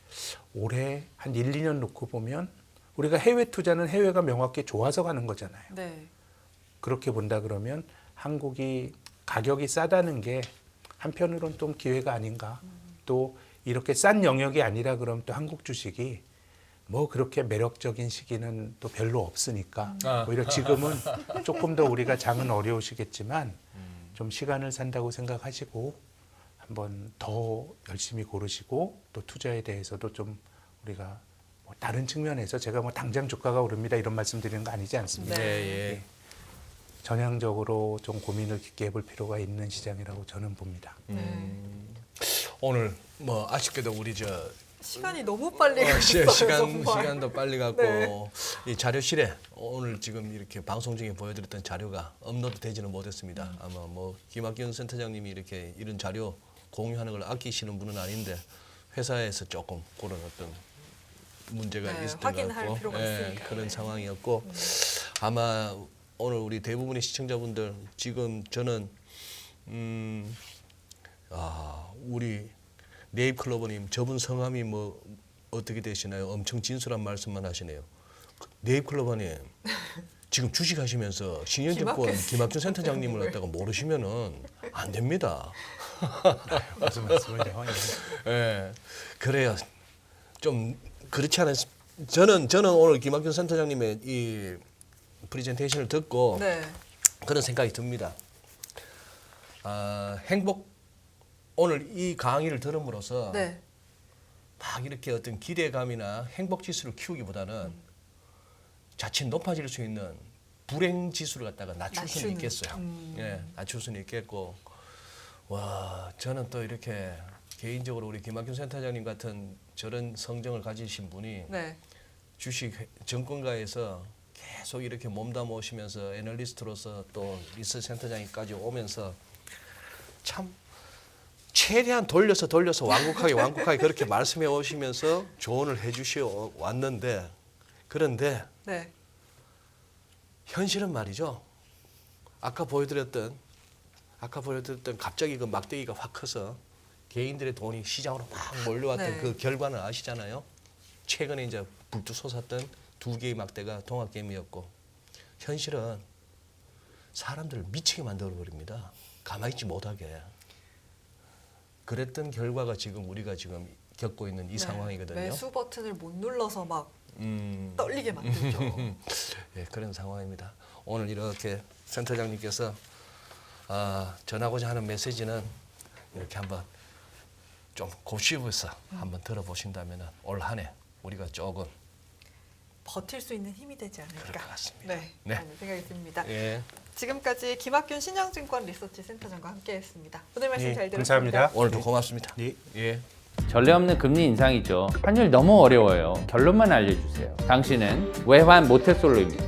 올해 한 1, 2년 놓고 보면 우리가 해외 투자는 해외가 명확히 좋아서 가는 거잖아요. 네. 그렇게 본다 그러면 한국이 가격이 싸다는 게 한편으로는 좀 기회가 아닌가. 또 이렇게 싼 영역이 아니라 그러면 또 한국 주식이 그렇게 매력적인 시기는 또 별로 없으니까 오히려 지금은 조금 더 우리가 장은 어려우시겠지만 좀 시간을 산다고 생각하시고 한번 더 열심히 고르시고 또 투자에 대해서도 좀 우리가 다른 측면에서 제가 당장 주가가 오릅니다 이런 말씀 드리는 거 아니지 않습니다. 네. 예. 전향적으로 좀 고민을 깊게 해볼 필요가 있는 시장이라고 저는 봅니다. 오늘 아쉽게도 우리 시간이 너무 빨리 갔어요. 시간도 빨리 갔고 네. 이 자료실에 오늘 지금 이렇게 방송 중에 보여드렸던 자료가 업로드 되지는 못했습니다. 아마 김학균 센터장님이 이렇게 이런 자료 공유하는 걸 아끼시는 분은 아닌데 회사에서 조금 그런 어떤 문제가 네, 있었던 것 확인할 같고 필요가 있으니까. 그런 네. 상황이었고 아마 오늘 우리 대부분의 시청자분들 지금 저는 우리 네잎클로버님 저분 성함이 어떻게 되시나요? 엄청 진솔한 말씀만 하시네요. 네잎클로버님 지금 주식하시면서 신현증권 김학준 센터장님을 갖다가 모르시면은 안 됩니다. 무슨 말씀이죠? 예, 그래요. 좀 그렇지 않았. 저는 오늘 김학준 센터장님의 이 프레젠테이션을 듣고 네. 그런 생각이 듭니다. 오늘 이 강의를 들음으로써 네. 막 이렇게 어떤 기대감이나 행복 지수를 키우기보다는 자칫 높아질 수 있는 불행 지수를 갖다가 낮출 수는 낮추는. 있겠어요. 예, 낮출 수는 있겠고, 저는 또 이렇게 개인적으로 우리 김학균 센터장님 같은 저런 성정을 가지신 분이 네. 주식 정권가에서 계속 이렇게 몸담아 오시면서 애널리스트로서 또 리서치 센터장까지 오면서 참 최대한 돌려서 완곡하게 그렇게 말씀해 오시면서 조언을 해 주시어 왔는데 그런데 네. 현실은 말이죠. 아까 보여드렸던 갑자기 그 막대기가 확 커서 개인들의 돈이 시장으로 막 몰려왔던 네. 그 결과는 아시잖아요. 최근에 이제 불투솟았던 두 개의 막대가 동학개미였고 현실은 사람들을 미치게 만들어 버립니다. 가만히 있지 못하게. 그랬던 결과가 지금 우리가 지금 겪고 있는 이 네. 상황이거든요. 매수 버튼을 못 눌러서 막 음, 떨리게 만들죠. 예, 그런 상황입니다. 오늘 이렇게 센터장님께서 전하고자 하는 메시지는 이렇게 한번 좀 곱씹어서 한번 들어보신다면 올 한 해 우리가 조금 버틸 수 있는 힘이 되지 않을까. 그럴 것 같습니다. 네, 네. 라는 생각이 듭니다. 예, 지금까지 김학균 신영증권 리서치 센터장과 함께했습니다. 오늘 말씀 예, 잘 들었습니다. 감사합니다. 오늘도 고맙습니다. 예. 예. 전례 없는 금리 인상이죠. 환율 너무 어려워요. 결론만 알려주세요. 당신은 외환 모태솔로입니다.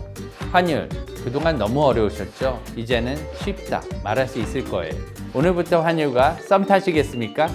환율 그동안 너무 어려우셨죠? 이제는 쉽다 말할 수 있을 거예요. 오늘부터 환율과 썸 타시겠습니까?